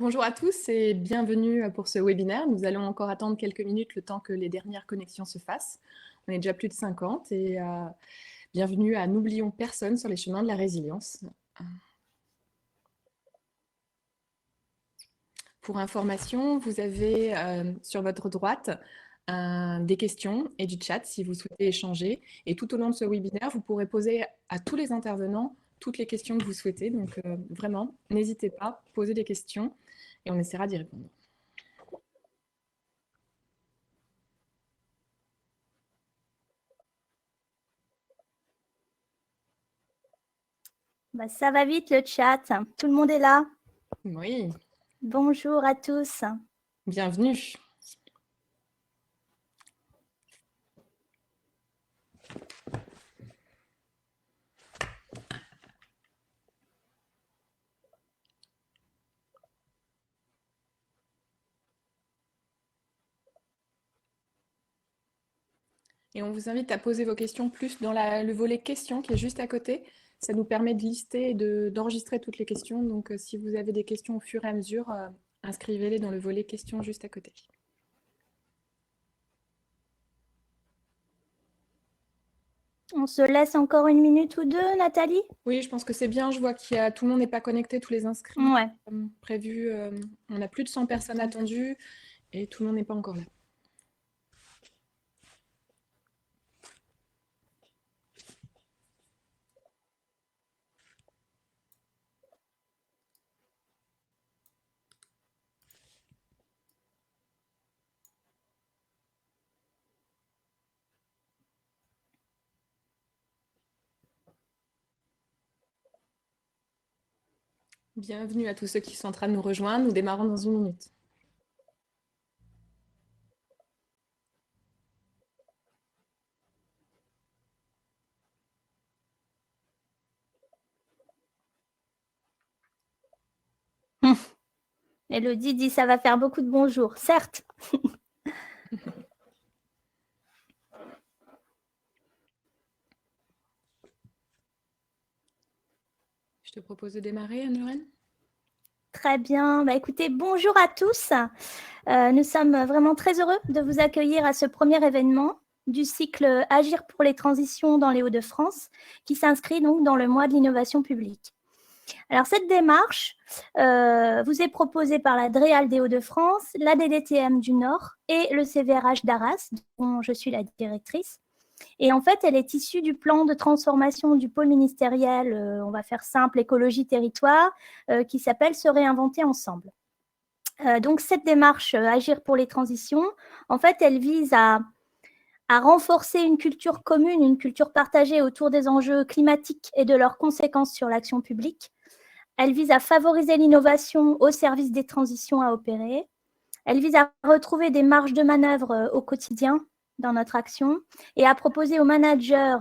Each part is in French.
Bonjour à tous et bienvenue pour ce webinaire. Nous allons encore attendre quelques minutes le temps que les dernières connexions se fassent. On est déjà plus de 50 et bienvenue à N'oublions personne sur les chemins de la résilience. Pour information, vous avez sur votre droite des questions et du chat si vous souhaitez échanger. Et tout au long de ce webinaire, vous pourrez poser à tous les intervenants toutes les questions que vous souhaitez. Donc vraiment, n'hésitez pas, posez des questions et on essaiera d'y répondre. Bah, ça va vite le chat. Tout le monde est là? Oui. Bonjour à tous. Bienvenue. Et on vous invite à poser vos questions plus dans le volet questions qui est juste à côté. Ça nous permet de lister et d'enregistrer toutes les questions. Donc, si vous avez des questions au fur et à mesure, inscrivez-les dans le volet questions juste à côté. On se laisse encore une minute ou deux, Nathalie? Oui, je pense que c'est bien. Je vois qu'il y a tout le monde n'est pas connecté, tous les inscrits Ouais. prévus. On a plus de 100 personnes attendues et tout le monde n'est pas encore là. Bienvenue à tous ceux qui sont en train de nous rejoindre. Nous démarrons dans une minute. Elodie dit ça va faire beaucoup de bonjours, certes. Je te propose de démarrer, Anne-Lorraine. Très bien. Bah, écoutez, bonjour à tous. Nous sommes vraiment très heureux de vous accueillir à ce premier événement du cycle Agir pour les transitions dans les Hauts-de-France, qui s'inscrit donc dans le mois de l'innovation publique. Alors, cette démarche vous est proposée par la DREAL des Hauts-de-France, la DDTM du Nord et le CVRH d'Arras, dont je suis la directrice. Et en fait, elle est issue du plan de transformation du pôle ministériel, on va faire simple, écologie territoire, qui s'appelle Se réinventer ensemble. Donc, cette démarche Agir pour les transitions, en fait, elle vise à renforcer une culture commune, une culture partagée autour des enjeux climatiques et de leurs conséquences sur l'action publique. Elle vise à favoriser l'innovation au service des transitions à opérer. Elle vise à retrouver des marges de manœuvre au quotidien dans notre action et à proposer aux managers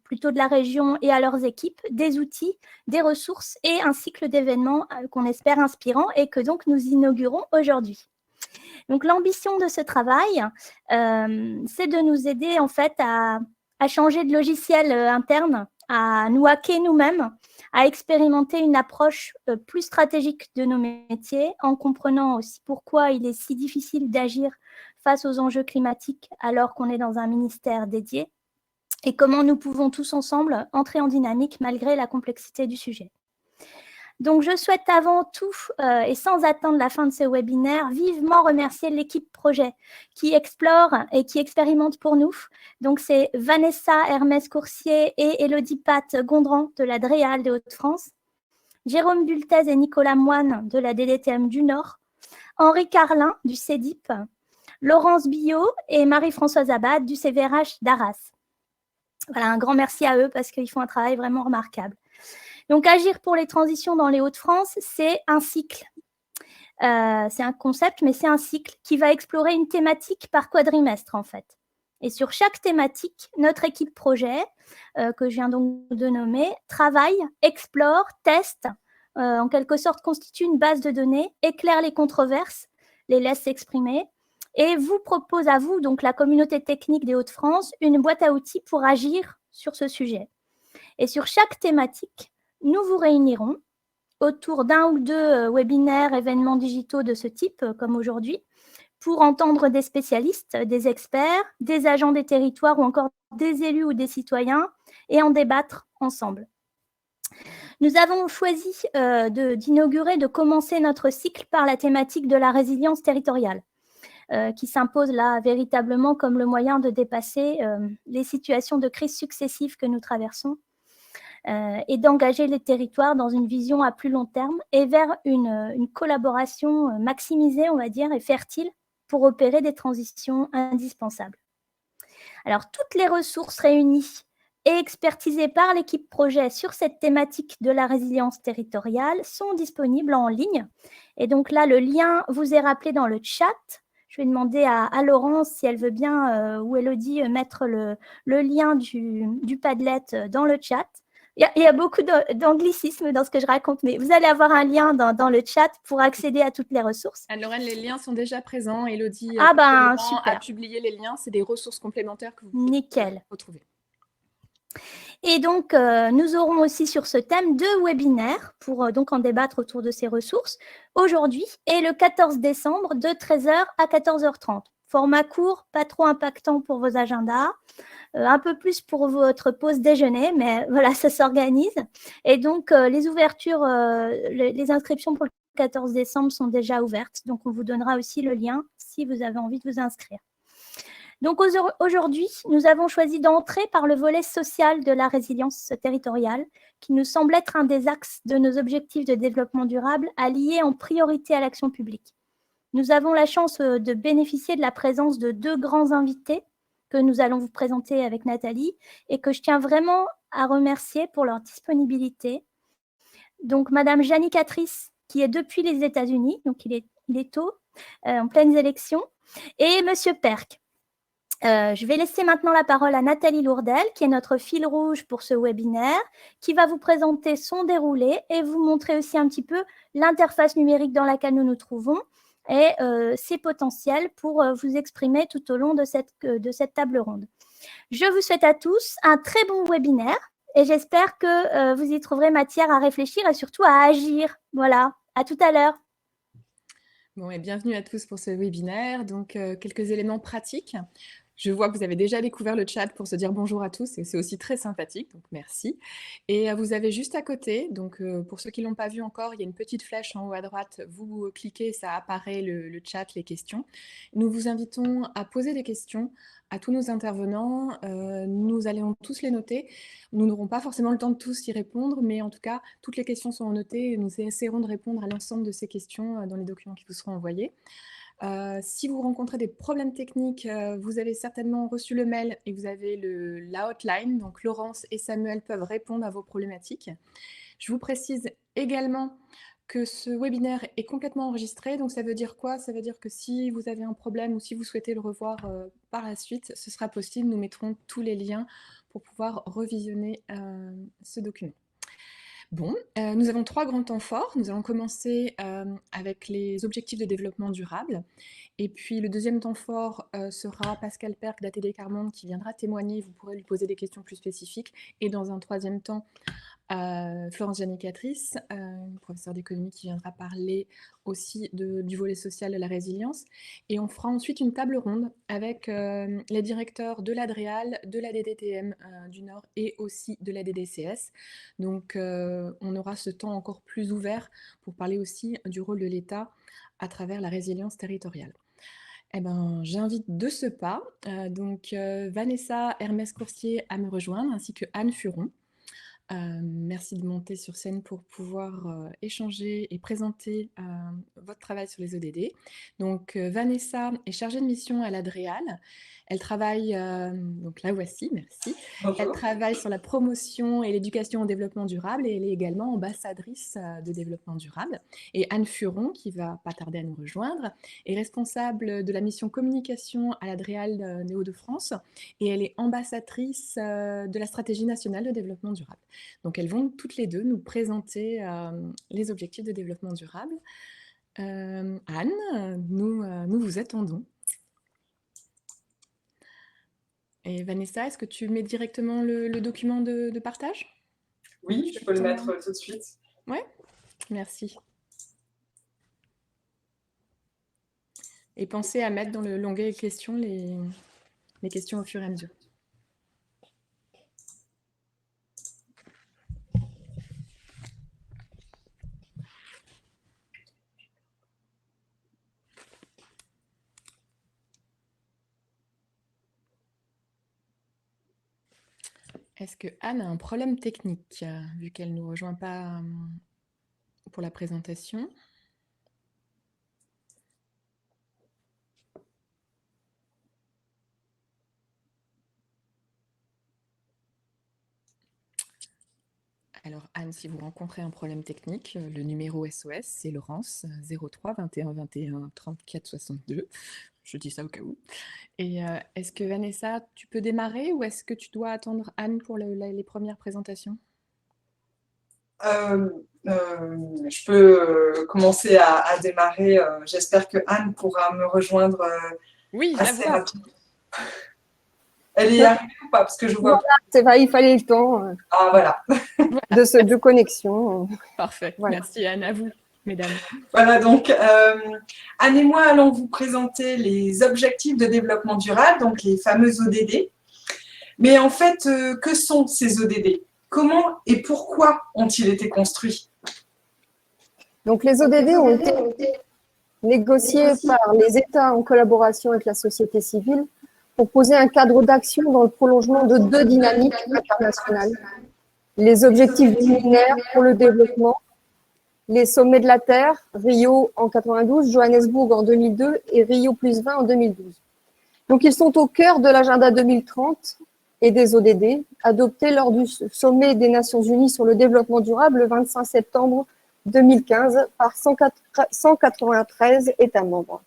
plutôt de la région et à leurs équipes des outils, des ressources et un cycle d'événements qu'on espère inspirant et que donc nous inaugurons aujourd'hui. Donc l'ambition de ce travail, c'est de nous aider en fait à changer de logiciel interne, à nous hacker nous-mêmes, à expérimenter une approche plus stratégique de nos métiers, en comprenant aussi pourquoi il est si difficile d'agir face aux enjeux climatiques alors qu'on est dans un ministère dédié, et comment nous pouvons tous ensemble entrer en dynamique malgré la complexité du sujet. Donc, je souhaite avant tout, et sans attendre la fin de ce webinaire, vivement remercier l'équipe projet qui explore et qui expérimente pour nous. Donc, c'est Vanessa Hermès-Coursier et Élodie Pat Gondran de la DREAL des Hauts-de-France, Jérôme Bultez et Nicolas Moine de la DDTM du Nord, Henri Carlin du CEDIP, Laurence Billot et Marie-Françoise Abad du CVRH d'Arras. Voilà, un grand merci à eux parce qu'ils font un travail vraiment remarquable. Donc, Agir pour les transitions dans les Hauts-de-France, c'est un cycle. C'est un concept, mais c'est un cycle qui va explorer une thématique par quadrimestre, en fait. Et sur chaque thématique, notre équipe projet, que je viens donc de nommer, travaille, explore, teste, en quelque sorte constitue une base de données, éclaire les controverses, les laisse s'exprimer, et vous propose à vous, donc la communauté technique des Hauts-de-France, une boîte à outils pour agir sur ce sujet. Et sur chaque thématique, nous vous réunirons autour d'un ou deux webinaires, événements digitaux de ce type, comme aujourd'hui, pour entendre des spécialistes, des experts, des agents des territoires ou encore des élus ou des citoyens et en débattre ensemble. Nous avons choisi d'inaugurer, de commencer notre cycle par la thématique de la résilience territoriale, qui s'impose là véritablement comme le moyen de dépasser les situations de crise successives que nous traversons et d'engager les territoires dans une vision à plus long terme et vers une collaboration maximisée, on va dire, et fertile pour opérer des transitions indispensables. Alors, toutes les ressources réunies et expertisées par l'équipe projet sur cette thématique de la résilience territoriale sont disponibles en ligne. Et donc là, le lien vous est rappelé dans le chat. Je vais demander à Laurence si elle veut bien, ou Elodie, mettre le lien du Padlet dans le chat. Il y a beaucoup d'anglicisme dans ce que je raconte, mais vous allez avoir un lien dans le chat pour accéder à toutes les ressources. Lorraine, les liens sont déjà présents. Elodie super. a publié les liens. C'est des ressources complémentaires que vous pouvez Nickel. retrouver. Et donc, nous aurons aussi sur ce thème 2 webinaires pour donc en débattre autour de ces ressources aujourd'hui et le 14 décembre de 13h à 14h30. Format court, pas trop impactant pour vos agendas, un peu plus pour votre pause déjeuner, mais voilà, ça s'organise. Et donc, les ouvertures, les inscriptions pour le 14 décembre sont déjà ouvertes. Donc, on vous donnera aussi le lien si vous avez envie de vous inscrire. Donc aujourd'hui, nous avons choisi d'entrer par le volet social de la résilience territoriale, qui nous semble être un des axes de nos objectifs de développement durable à lier en priorité à l'action publique. Nous avons la chance de bénéficier de la présence de 2 grands invités que nous allons vous présenter avec Nathalie et que je tiens vraiment à remercier pour leur disponibilité. Donc, Madame Jannie Catrice, qui est depuis les États-Unis, donc il est tôt, en pleines élections, et Monsieur Perk. Je vais laisser maintenant la parole à Nathalie Lourdel, qui est notre fil rouge pour ce webinaire, qui va vous présenter son déroulé et vous montrer aussi un petit peu l'interface numérique dans laquelle nous nous trouvons et ses potentiels pour vous exprimer tout au long de cette table ronde. Je vous souhaite à tous un très bon webinaire et j'espère que vous y trouverez matière à réfléchir et surtout à agir. Voilà, à tout à l'heure. Bon, et bienvenue à tous pour ce webinaire. Donc, quelques éléments pratiques. Je vois que vous avez déjà découvert le chat pour se dire bonjour à tous et c'est aussi très sympathique, donc merci. Et vous avez juste à côté, donc pour ceux qui ne l'ont pas vu encore, il y a une petite flèche en haut à droite, vous cliquez, ça apparaît le chat, les questions. Nous vous invitons à poser des questions à tous nos intervenants, nous allons tous les noter. Nous n'aurons pas forcément le temps de tous y répondre, mais en tout cas, toutes les questions sont notées et nous essaierons de répondre à l'ensemble de ces questions dans les documents qui vous seront envoyés. Si vous rencontrez des problèmes techniques, vous avez certainement reçu le mail et vous avez la hotline, donc Laurence et Samuel peuvent répondre à vos problématiques. Je vous précise également que ce webinaire est complètement enregistré, donc ça veut dire quoi? Ça veut dire que si vous avez un problème ou si vous souhaitez le revoir par la suite, ce sera possible, nous mettrons tous les liens pour pouvoir revisionner ce document. Bon, nous avons 3 grands temps forts. Nous allons commencer avec les objectifs de développement durable. Et puis le deuxième temps fort sera Pascal Perk d'ATD Carmonde qui viendra témoigner. Vous pourrez lui poser des questions plus spécifiques. Et dans un troisième temps, Florence Janicatrice, professeure d'économie qui viendra parler aussi du volet social de la résilience. Et on fera ensuite une table ronde avec les directeurs de l'ADREAL, de la DDTM du Nord et aussi de la DDCS. Donc on aura ce temps encore plus ouvert pour parler aussi du rôle de l'État à travers la résilience territoriale. Eh ben, j'invite de ce pas Vanessa Hermès-Coursier à me rejoindre, ainsi que Anne Furon. Merci de monter sur scène pour pouvoir échanger et présenter votre travail sur les ODD. Donc, Vanessa est chargée de mission à l'ADREAL. Elle travaille, donc la voici, merci. Bonjour. Elle travaille sur la promotion et l'éducation au développement durable et elle est également ambassadrice de développement durable. Et Anne Furon, qui va pas tarder à nous rejoindre, est responsable de la mission communication à l'ADREAL Néo-de-France et elle est ambassadrice de la stratégie nationale de développement durable. Donc, elles vont toutes les deux nous présenter les objectifs de développement durable. Anne, nous vous attendons. Et Vanessa, est-ce que tu mets directement le document de partage? Oui, je peux le mettre tout de suite. Ouais. Merci. Et pensez à mettre dans le l'onglet questions les questions au fur et à mesure. Est-ce que Anne a un problème technique, vu qu'elle ne nous rejoint pas pour la présentation? Alors Anne, si vous rencontrez un problème technique, le numéro SOS, c'est Laurence, 03 21 21 34 62. Je dis ça au cas où. Et est-ce que Vanessa, tu peux démarrer ou est-ce que tu dois attendre Anne pour les premières présentations? Je peux commencer à démarrer. J'espère que Anne pourra me rejoindre Oui, je la assez vois. rapidement. Elle est arrivée ou pas? Parce que je vois. Voilà, c'est vrai, il fallait le temps Ah, voilà. de connexion. Parfait. Voilà. Merci Anne, à vous, mesdames. Voilà, donc Anne et moi allons vous présenter les objectifs de développement durable, donc les fameux ODD. Mais en fait, que sont ces ODD? Comment et pourquoi ont-ils été construits? Donc les ODD ont été négociés par les États en collaboration avec la société civile pour poser un cadre d'action dans le prolongement de deux dynamiques internationales. Les objectifs du millénaire pour le développement, les sommets de la Terre, Rio en 92, Johannesburg en 2002 et Rio + 20 en 2012. Donc ils sont au cœur de l'agenda 2030 et des ODD, adoptés lors du sommet des Nations Unies sur le développement durable le 25 septembre 2015 par 193 États membres.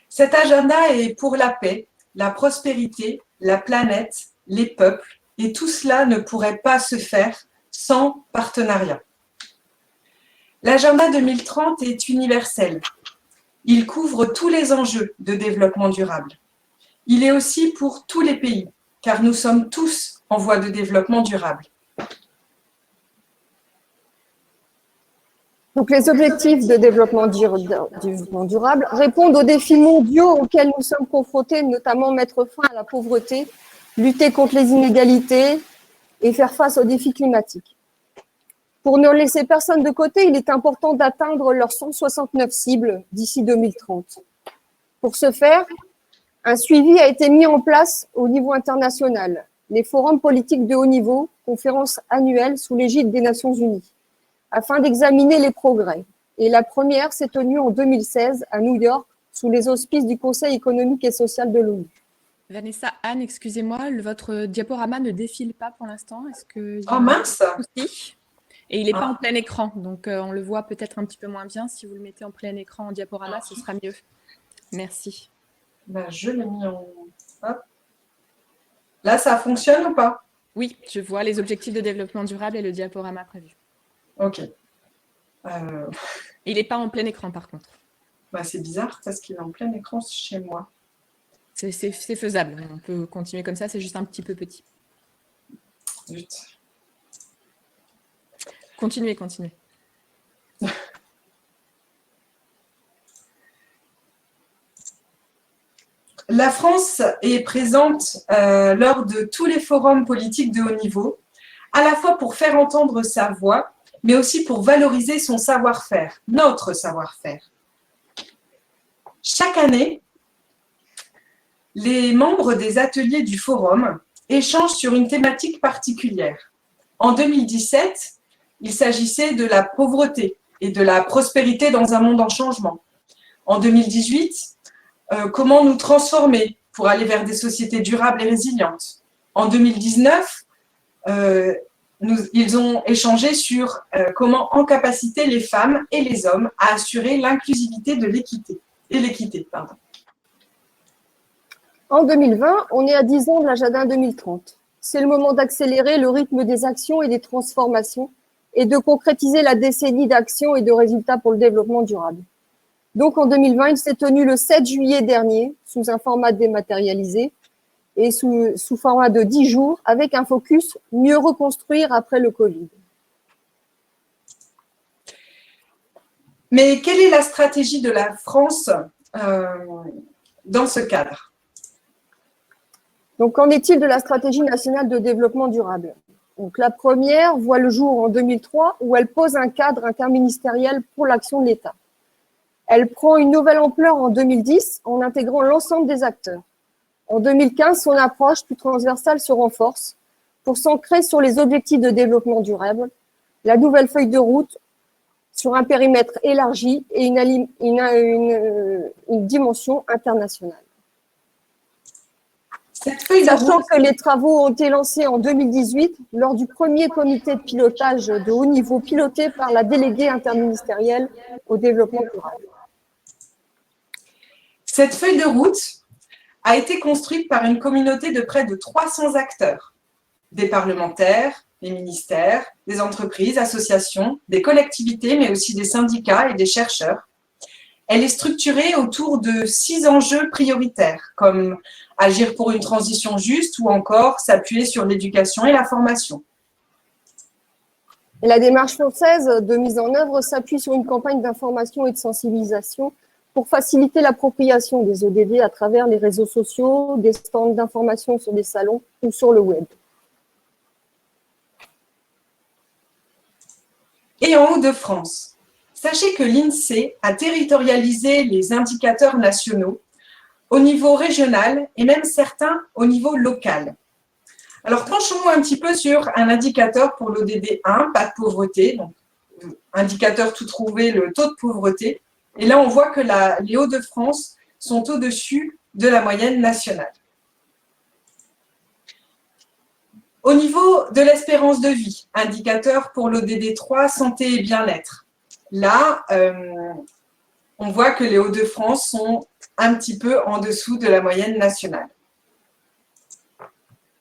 Cet agenda est pour la paix, la prospérité, la planète, les peuples, et tout cela ne pourrait pas se faire sans partenariat. L'agenda 2030 est universel. Il couvre tous les enjeux de développement durable. Il est aussi pour tous les pays, car nous sommes tous en voie de développement durable. Donc, les objectifs de développement durable répondent aux défis mondiaux auxquels nous sommes confrontés, notamment mettre fin à la pauvreté, lutter contre les inégalités et faire face aux défis climatiques. Pour ne laisser personne de côté, il est important d'atteindre leurs 169 cibles d'ici 2030. Pour ce faire, un suivi a été mis en place au niveau international, les forums politiques de haut niveau, conférences annuelles sous l'égide des Nations Unies, afin d'examiner les progrès. Et la première s'est tenue en 2016 à New York, sous les auspices du Conseil économique et social de l'ONU. Vanessa, Anne, excusez-moi, votre diaporama ne défile pas pour l'instant. Est-ce que Oh mince! Et il n'est pas en plein écran, donc on le voit peut-être un petit peu moins bien. Si vous le mettez en plein écran en diaporama, ce sera mieux. Merci. Ben, je l'ai mis en... Hop. Là, ça fonctionne ou pas? Oui, je vois les objectifs de développement durable et le diaporama prévu. Ok. Il n'est pas en plein écran, par contre. Ben, c'est bizarre parce qu'il est en plein écran chez moi. C'est faisable. On peut continuer comme ça, c'est juste un petit peu petit. Zut. Continuez. La France est présente lors de tous les forums politiques de haut niveau, à la fois pour faire entendre sa voix, mais aussi pour valoriser son savoir-faire, notre savoir-faire. Chaque année, les membres des ateliers du forum échangent sur une thématique particulière. En 2017, il s'agissait de la pauvreté et de la prospérité dans un monde en changement. En 2018, comment nous transformer pour aller vers des sociétés durables et résilientes. En 2019, ils ont échangé sur comment incapaciter les femmes et les hommes à assurer l'inclusivité de l'équité. En 2020, on est à 10 ans de l'agenda 2030. C'est le moment d'accélérer le rythme des actions et des transformations et de concrétiser la décennie d'actions et de résultats pour le développement durable. Donc, en 2020, il s'est tenu le 7 juillet dernier, sous un format dématérialisé et sous format de 10 jours, avec un focus mieux reconstruire après le Covid. Mais quelle est la stratégie de la France dans ce cadre? Donc, qu'en est-il de la stratégie nationale de développement durable? Donc, la première voit le jour en 2003 où elle pose un cadre interministériel pour l'action de l'État. Elle prend une nouvelle ampleur en 2010 en intégrant l'ensemble des acteurs. En 2015, son approche plus transversale se renforce pour s'ancrer sur les objectifs de développement durable, la nouvelle feuille de route sur un périmètre élargi et une dimension internationale. Sachant que les travaux ont été lancés en 2018 lors du premier comité de pilotage de haut niveau piloté par la déléguée interministérielle au développement durable. Cette feuille de route a été construite par une communauté de près de 300 acteurs, des parlementaires, des ministères, des entreprises, associations, des collectivités, mais aussi des syndicats et des chercheurs. Elle est structurée autour de 6 enjeux prioritaires, comme agir pour une transition juste ou encore s'appuyer sur l'éducation et la formation. Et la démarche française de mise en œuvre s'appuie sur une campagne d'information et de sensibilisation pour faciliter l'appropriation des ODD à travers les réseaux sociaux, des stands d'information sur des salons ou sur le web. Et en Hauts-de-France, sachez que l'INSEE a territorialisé les indicateurs nationaux au niveau régional et même certains au niveau local. Alors, penchons-nous un petit peu sur un indicateur pour l'ODD 1, pas de pauvreté, donc indicateur tout trouvé, le taux de pauvreté. Et là, on voit que les Hauts-de-France sont au-dessus de la moyenne nationale. Au niveau de l'espérance de vie, indicateur pour l'ODD 3, santé et bien-être. Là, on voit que les Hauts-de-France sont un petit peu en dessous de la moyenne nationale.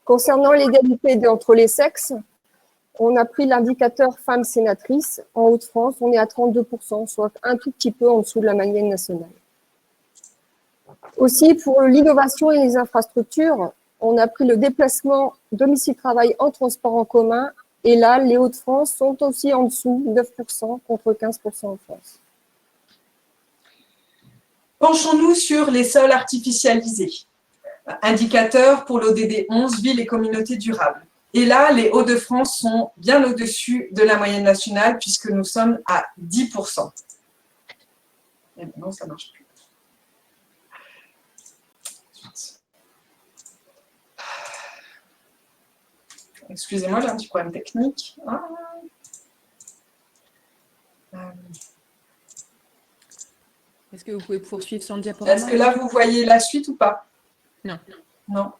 Concernant l'égalité entre les sexes, on a pris l'indicateur femmes sénatrices. En Hauts-de-France, on est à 32%, soit un tout petit peu en dessous de la moyenne nationale. Aussi, pour l'innovation et les infrastructures, on a pris le déplacement domicile-travail en transport en commun. Et là, les Hauts-de-France sont aussi en dessous, 9% contre 15% en France. Penchons-nous sur les sols artificialisés. Indicateur pour l'ODD 11, villes et communautés durables. Et là, les Hauts-de-France sont bien au-dessus de la moyenne nationale puisque nous sommes à 10%. Et non, ça ne marche plus. Excusez-moi, j'ai un petit problème technique. Est-ce que vous pouvez poursuivre sur le diaporama? Est-ce que là, vous voyez la suite ou pas? Non. Non.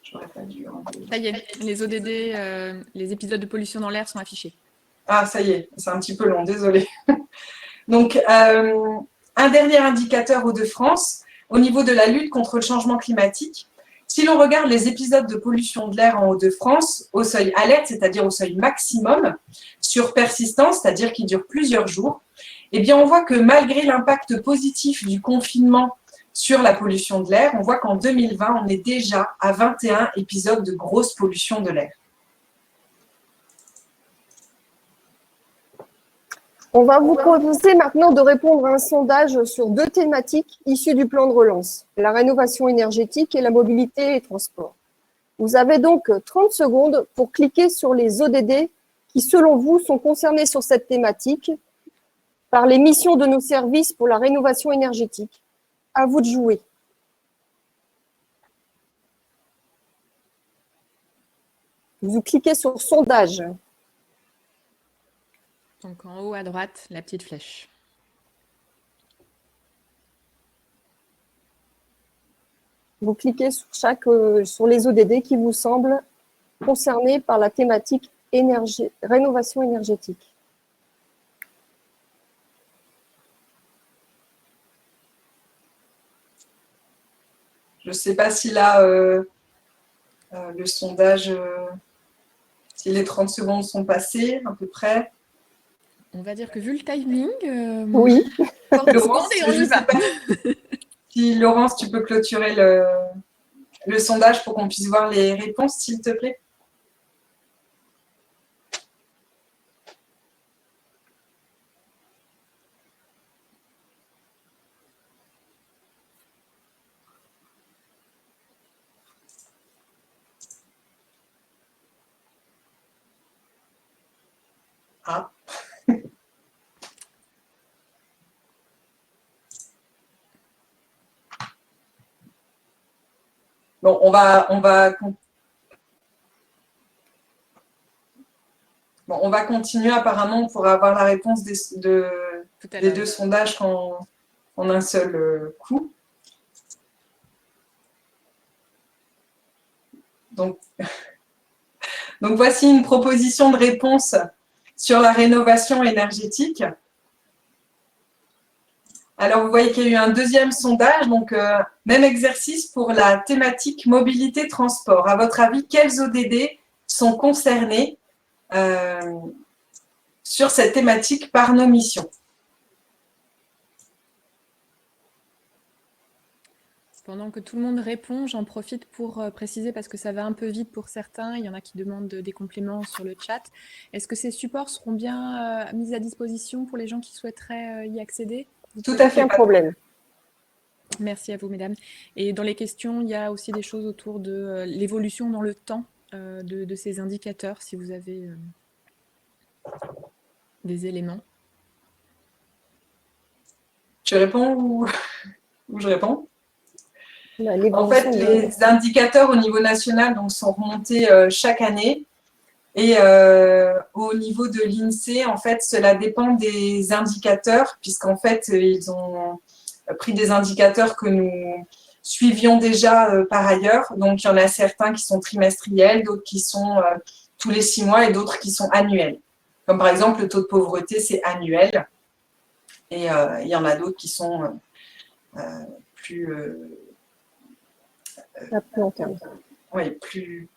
J'aurais pas dû enlever. Ça y est, les ODD, les épisodes de pollution dans l'air sont affichés. Ah, ça y est, c'est un petit peu long, désolé. Donc, un dernier indicateur Hauts-de-France, au niveau de la lutte contre le changement climatique. Si l'on regarde les épisodes de pollution de l'air en Hauts-de-France, au seuil alerte, c'est-à-dire au seuil maximum, sur persistance, c'est-à-dire qui dure plusieurs jours, eh bien, on voit que malgré l'impact positif du confinement sur la pollution de l'air, on voit qu'en 2020, on est déjà à 21 épisodes de grosse pollution de l'air. On va vous proposer maintenant de répondre à un sondage sur 2 thématiques issues du plan de relance, la rénovation énergétique et la mobilité et les transports. Vous avez donc 30 secondes pour cliquer sur les ODD qui, selon vous, sont concernés sur cette thématique par les missions de nos services pour la rénovation énergétique. À vous de jouer. Vous cliquez sur sondage. Donc en haut à droite, la petite flèche. Vous cliquez sur les ODD qui vous semblent concernés par la thématique rénovation énergétique. Je ne sais pas si là, le sondage, si les 30 secondes sont passées, à peu près. On va dire que vu le timing, oui. Laurence, je sais pas si Laurence, tu peux clôturer le sondage pour qu'on puisse voir les réponses, s'il te plaît. Ah. Bon, on va continuer. Apparemment, on pourra avoir la réponse des deux sondages en un seul coup. Donc, voici une proposition de réponse sur la rénovation énergétique. Alors, vous voyez qu'il y a eu un deuxième sondage, donc même exercice pour la thématique mobilité-transport. À votre avis, quels ODD sont concernés sur cette thématique par nos missions? Pendant que tout le monde répond, j'en profite pour préciser, parce que ça va un peu vite pour certains, il y en a qui demandent des compléments sur le chat. Est-ce que ces supports seront bien mis à disposition pour les gens qui souhaiteraient y accéder? Tout à fait. Aucun problème. Merci à vous, mesdames. Et dans les questions, il y a aussi des choses autour de l'évolution dans le temps de ces indicateurs, si vous avez des éléments. Tu réponds ou je réponds? En fait, de... les indicateurs au niveau national donc, sont remontés chaque année. Et au niveau de l'INSEE, en fait, cela dépend des indicateurs, puisqu'en fait, ils ont pris des indicateurs que nous suivions déjà par ailleurs. Donc, il y en a certains qui sont trimestriels, d'autres qui sont tous les 6 mois et d'autres qui sont annuels. Comme par exemple, le taux de pauvreté, c'est annuel. Et il y en a d'autres qui sont plus long terme. Oui, plus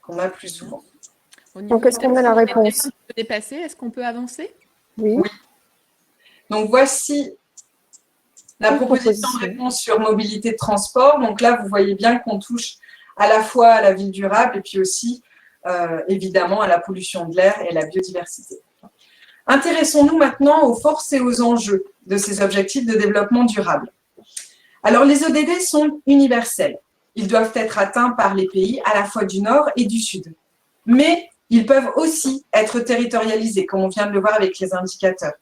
qu'on a plus souvent. Donc, est-ce qu'on a la réponse? Dépasser, est-ce qu'on peut avancer? Oui. Donc, voici la proposition de réponse sur mobilité de transport. Donc là, vous voyez bien qu'on touche à la fois à la ville durable et puis aussi, évidemment, à la pollution de l'air et à la biodiversité. Intéressons-nous maintenant aux forces et aux enjeux de ces objectifs de développement durable. Alors, les ODD sont universels. Ils doivent être atteints par les pays à la fois du Nord et du Sud. Mais ils peuvent aussi être territorialisés, comme on vient de le voir avec les indicateurs,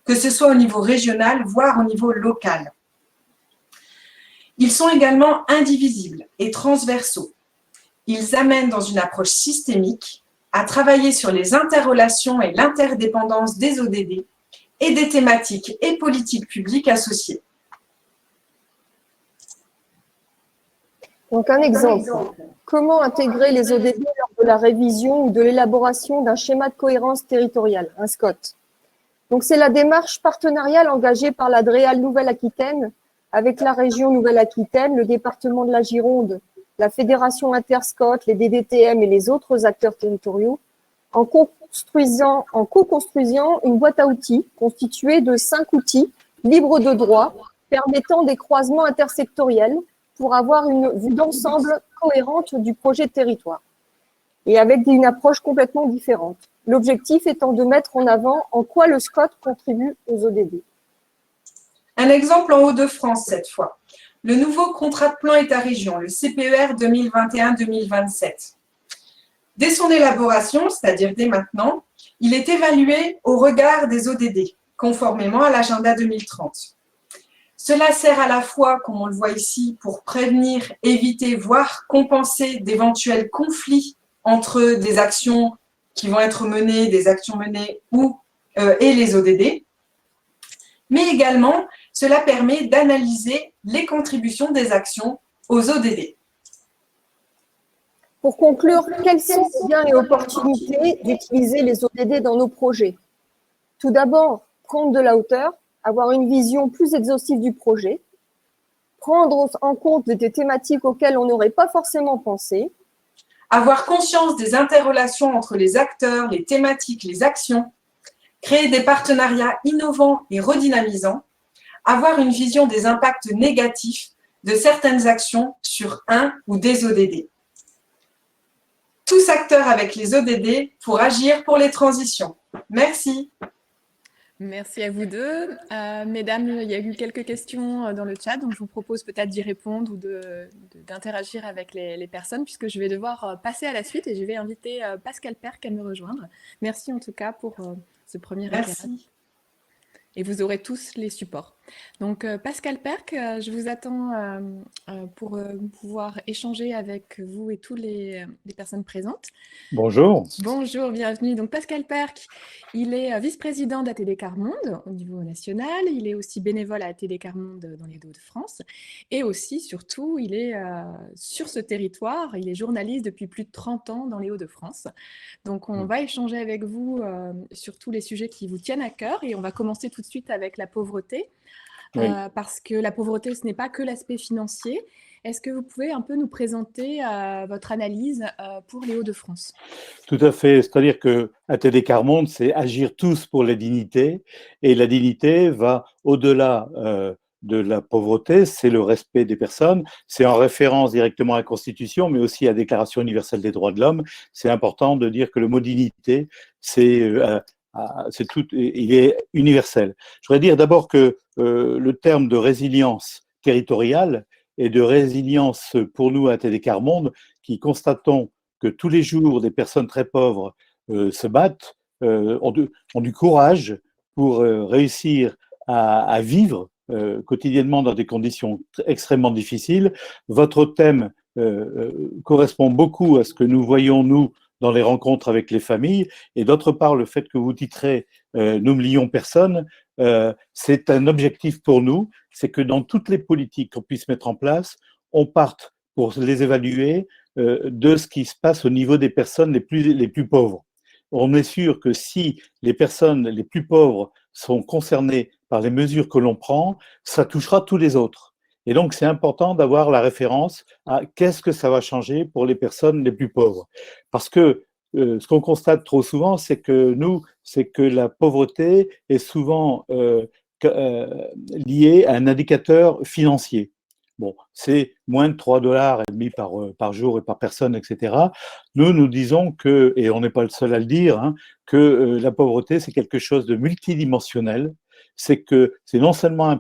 que ce soit au niveau régional, voire au niveau local. Ils sont également indivisibles et transversaux. Ils amènent dans une approche systémique à travailler sur les interrelations et l'interdépendance des ODD et des thématiques et politiques publiques associées. Donc, un exemple. Comment intégrer les ODD lors de la révision ou de l'élaboration d'un schéma de cohérence territoriale, un SCOT? Donc, c'est la démarche partenariale engagée par la DREAL Nouvelle-Aquitaine avec la région Nouvelle-Aquitaine, le département de la Gironde, la Fédération Interscot, les DDTM et les autres acteurs territoriaux, en co-construisant une boîte à outils constituée de 5 outils libres de droit permettant des croisements intersectoriels pour avoir une vue d'ensemble cohérente du projet de territoire et avec une approche complètement différente. L'objectif étant de mettre en avant en quoi le SCOT contribue aux ODD. Un exemple en Hauts-de-France cette fois. Le nouveau contrat de plan État-région, le CPER 2021-2027. Dès son élaboration, c'est-à-dire dès maintenant, il est évalué au regard des ODD, conformément à l'agenda 2030. Cela sert à la fois, comme on le voit ici, pour prévenir, éviter, voire compenser d'éventuels conflits entre des actions qui vont être menées, des actions menées et les ODD. Mais également, cela permet d'analyser les contributions des actions aux ODD. Pour conclure, quels sont les biens et opportunités d'utiliser les ODD dans nos projets? Tout d'abord, prendre de la hauteur, avoir une vision plus exhaustive du projet, prendre en compte des thématiques auxquelles on n'aurait pas forcément pensé, avoir conscience des interrelations entre les acteurs, les thématiques, les actions, créer des partenariats innovants et redynamisants, avoir une vision des impacts négatifs de certaines actions sur un ou des ODD. Tous acteurs avec les ODD pour agir pour les transitions. Merci. Merci à vous deux. Mesdames, il y a eu quelques questions dans le chat, donc je vous propose peut-être d'y répondre ou d'interagir avec les personnes, puisque je vais devoir passer à la suite et je vais inviter Pascal Perc à me rejoindre. Merci en tout cas pour ce premier éclairage. Merci. Et vous aurez tous les supports. Donc, Pascal Perc, je vous attends pour pouvoir échanger avec vous et toutes les personnes présentes. Bonjour. Bonjour, bienvenue. Donc, Pascal Perc, il est vice-président d'ATD Quart Monde au niveau national. Il est aussi bénévole à ATD Quart Monde dans les Hauts-de-France. Et aussi, surtout, il est sur ce territoire. Il est journaliste depuis plus de 30 ans dans les Hauts-de-France. Donc, on va échanger avec vous sur tous les sujets qui vous tiennent à cœur. Et on va commencer tout de suite avec la pauvreté. Oui. Parce que la pauvreté, ce n'est pas que l'aspect financier. Est-ce que vous pouvez un peu nous présenter votre analyse pour les Hauts-de-France? Tout à fait. C'est-à-dire que ATD Quart Monde, c'est agir tous pour la dignité. Et la dignité va au-delà de la pauvreté, c'est le respect des personnes. C'est en référence directement à la Constitution, mais aussi à la Déclaration universelle des droits de l'homme. C'est important de dire que le mot dignité, tout, il est universel. Je voudrais dire d'abord que le terme de résilience territoriale et de résilience pour nous à ATD Quart Monde, qui constatons que tous les jours des personnes très pauvres se battent, ont du courage pour réussir à vivre quotidiennement dans des conditions extrêmement difficiles. Votre thème correspond beaucoup à ce que nous voyons, nous, dans les rencontres avec les familles, et d'autre part, le fait que vous titrez N'oublions personne, c'est un objectif pour nous, c'est que dans toutes les politiques qu'on puisse mettre en place, on parte pour les évaluer de ce qui se passe au niveau des personnes les plus pauvres. On est sûr que si les personnes les plus pauvres sont concernées par les mesures que l'on prend, ça touchera tous les autres. Et donc, c'est important d'avoir la référence à qu'est-ce que ça va changer pour les personnes les plus pauvres. Parce que ce qu'on constate trop souvent, c'est que la pauvreté est souvent liée à un indicateur financier. Bon, c'est moins de 3,5 $ par jour et par personne, etc. Nous disons que, et on n'est pas le seul à le dire, hein, que la pauvreté, c'est quelque chose de multidimensionnel. C'est que c'est non seulement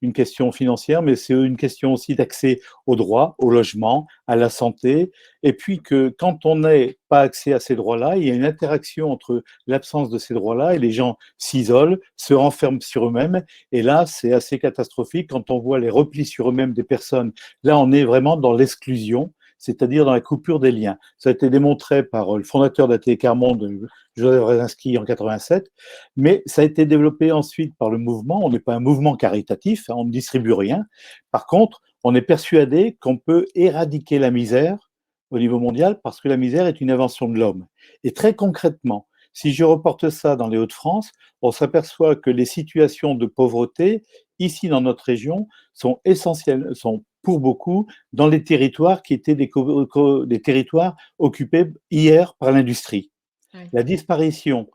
une question financière, mais c'est une question aussi d'accès aux droits, au logement, à la santé. Et puis que quand on n'a pas accès à ces droits-là, il y a une interaction entre l'absence de ces droits-là et les gens s'isolent, se renferment sur eux-mêmes. Et là, c'est assez catastrophique quand on voit les replis sur eux-mêmes des personnes. Là, on est vraiment dans l'exclusion, c'est-à-dire dans la coupure des liens. Ça a été démontré par le fondateur d'ATD Quart Monde, Joseph Brzezinski, en 87, mais ça a été développé ensuite par le mouvement. On n'est pas un mouvement caritatif, hein, on ne distribue rien. Par contre, on est persuadé qu'on peut éradiquer la misère au niveau mondial parce que la misère est une invention de l'homme. Et très concrètement, si je reporte ça dans les Hauts-de-France, on s'aperçoit que les situations de pauvreté, ici dans notre région, sont essentielles, sont pour beaucoup dans les territoires qui étaient des territoires occupés hier par l'industrie. Oui. La disparition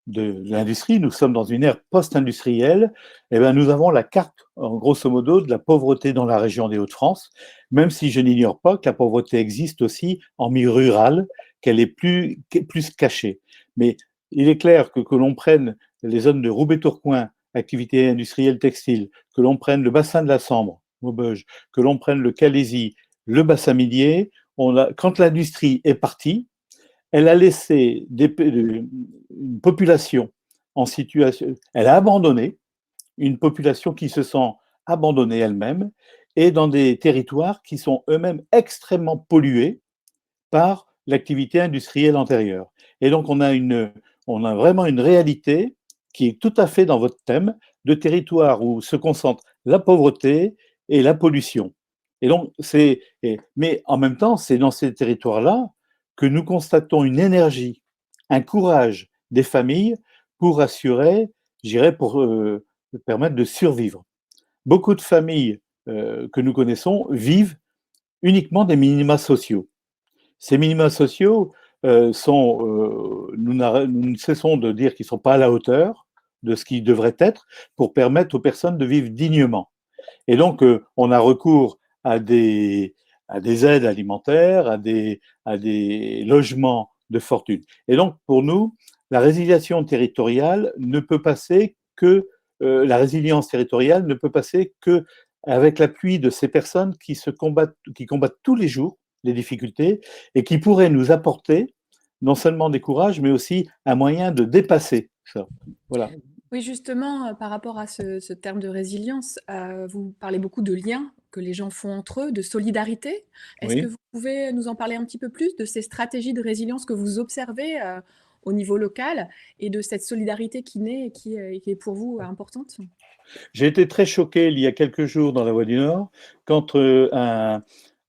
de l'industrie, nous sommes dans une ère post-industrielle, et bien nous avons la carte, en grosso modo, de la pauvreté dans la région des Hauts-de-France, même si je n'ignore pas que la pauvreté existe aussi en milieu rural, qu'elle est plus cachée. Mais il est clair que l'on prenne les zones de Roubaix-Tourcoing, activité industrielle textile, que l'on prenne le bassin de la Sambre, Maubeuge, que l'on prenne le Calaisis, le bassin minier, quand l'industrie est partie, elle a laissé une population en situation, elle a abandonné une population qui se sent abandonnée elle-même et dans des territoires qui sont eux-mêmes extrêmement pollués par l'activité industrielle antérieure. Et donc, on a vraiment une réalité qui est tout à fait dans votre thème de territoire où se concentre la pauvreté et la pollution. Et donc, mais en même temps, c'est dans ces territoires-là que nous constatons une énergie, un courage des familles pour assurer, je dirais, pour permettre de survivre. Beaucoup de familles que nous connaissons vivent uniquement des minima sociaux. Ces minima sociaux nous ne cessons de dire qu'ils ne sont pas à la hauteur de ce qu'ils devraient être pour permettre aux personnes de vivre dignement. Et donc, on a recours à des aides alimentaires, à des logements de fortune. Et donc, pour nous, la résiliation territoriale ne peut passer que la résilience territoriale ne peut passer que avec l'appui de ces personnes qui combattent tous les jours les difficultés et qui pourraient nous apporter non seulement des courages, mais aussi un moyen de dépasser ça. Voilà. Oui, justement, par rapport à ce terme de résilience, vous parlez beaucoup de liens que les gens font entre eux, de solidarité. Est-ce que Oui. vous pouvez nous en parler un petit peu plus de ces stratégies de résilience que vous observez au niveau local et de cette solidarité qui naît et qui est pour vous importante? J'ai été très choqué il y a quelques jours dans la Voie du Nord quand un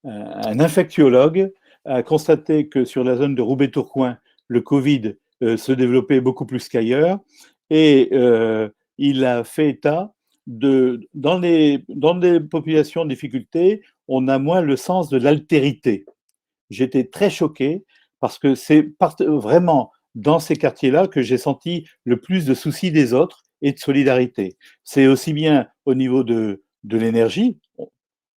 infectiologue a constaté que sur la zone de Roubaix-Tourcoing, le Covid se développait beaucoup plus qu'ailleurs et il a fait état dans des populations en difficulté, on a moins le sens de l'altérité. J'étais très choqué parce que c'est vraiment dans ces quartiers-là que j'ai senti le plus de soucis des autres et de solidarité. C'est aussi bien au niveau de l'énergie,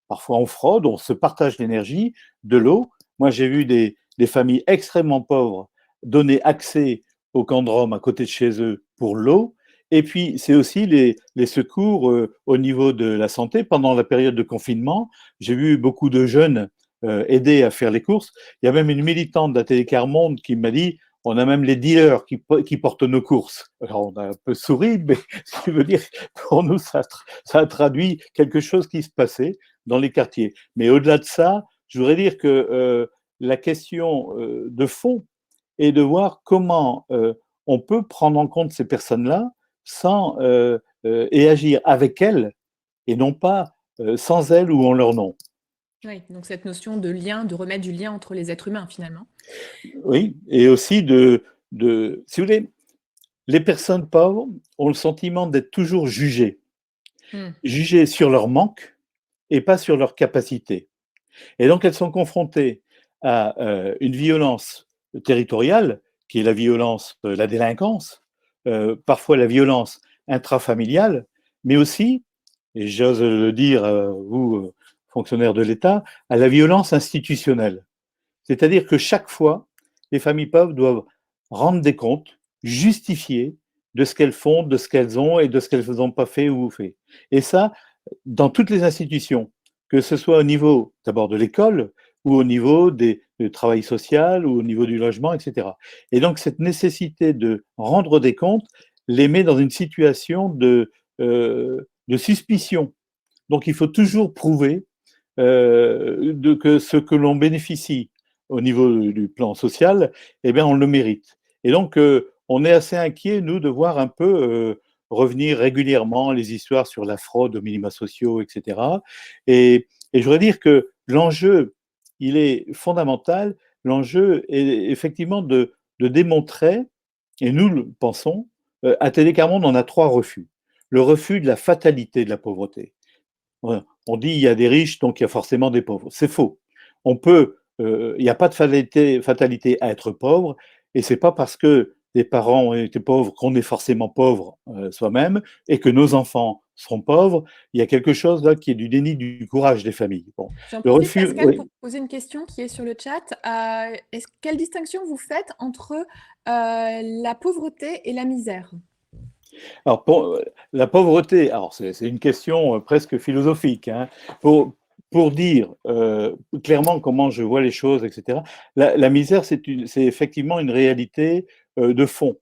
parfois on fraude, on se partage l'énergie, de l'eau. Moi, j'ai vu des familles extrêmement pauvres donner accès au camp de Rome à côté de chez eux pour l'eau. Et puis, c'est aussi les secours au niveau de la santé. Pendant la période de confinement, j'ai vu beaucoup de jeunes aider à faire les courses. Il y a même une militante de la Télécar Monde qui m'a dit on a même les dealers qui portent nos courses. Alors, on a un peu souri, mais ce qui veut dire pour nous, ça a traduit quelque chose qui se passait dans les quartiers. Mais au-delà de ça, je voudrais dire que la question de fond est de voir comment on peut prendre en compte ces personnes-là et agir avec elles et non pas sans elles ou en leur nom. Oui, donc cette notion de lien, de remettre du lien entre les êtres humains finalement. Oui, et aussi si vous voulez, les personnes pauvres ont le sentiment d'être toujours jugées. Jugées sur leur manque et pas sur leur capacité. Et donc, elles sont confrontées à une violence territoriale, qui est la violence, la délinquance, parfois la violence intrafamiliale, mais aussi, et j'ose le dire, vous, fonctionnaires de l'État, à la violence institutionnelle. C'est-à-dire que chaque fois, les familles pauvres doivent rendre des comptes, justifier de ce qu'elles font, de ce qu'elles ont et de ce qu'elles n'ont pas fait ou fait. Et ça, dans toutes les institutions, que ce soit au niveau d'abord de l'école ou au niveau du travail social ou au niveau du logement, etc. Et donc cette nécessité de rendre des comptes les met dans une situation de suspicion. Donc il faut toujours prouver que ce que l'on bénéficie au niveau du plan social, eh bien, on le mérite. Et donc, on est assez inquiet, nous, de voir un peu revenir régulièrement les histoires sur la fraude aux minima sociaux, etc. Et je voudrais dire que l'enjeu, il est fondamental. L'enjeu est effectivement de démontrer, et nous le pensons, à Télécar Monde, on a 3 refus. Le refus de la fatalité de la pauvreté. On dit il y a des riches, donc il y a forcément des pauvres. C'est faux. Il n'y a pas de fatalité à être pauvre, et c'est pas parce que les parents ont été pauvres qu'on est forcément pauvre soi-même, et que nos enfants seront pauvres. Il y a quelque chose là qui est du déni du courage des familles. Bon. J'en Le profite, refus, Pascal, oui. pour poser une question qui est sur le chat. Quelle distinction vous faites entre la pauvreté et la misère? Alors, pour la pauvreté, alors c'est une question presque philosophique, hein. Pour dire clairement comment je vois les choses, etc., la misère, c'est effectivement une réalité de fond.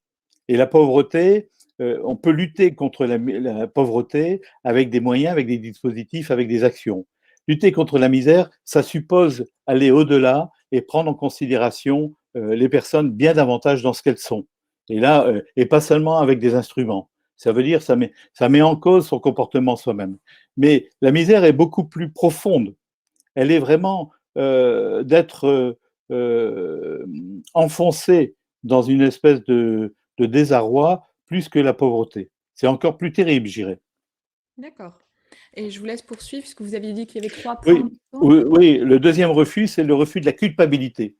Et la pauvreté, on peut lutter contre la pauvreté avec des moyens, avec des dispositifs, avec des actions. Lutter contre la misère, ça suppose aller au-delà et prendre en considération les personnes bien davantage dans ce qu'elles sont. Et là, et pas seulement avec des instruments. Ça veut dire ça met en cause son comportement soi-même. Mais la misère est beaucoup plus profonde. Elle est vraiment d'être enfoncé dans une espèce de désarroi plus que la pauvreté. C'est encore plus terrible, je dirais. D'accord. Et je vous laisse poursuivre, puisque vous aviez dit qu'il y avait 3 Oui, points. oui, le deuxième refus, c'est le refus de la culpabilité.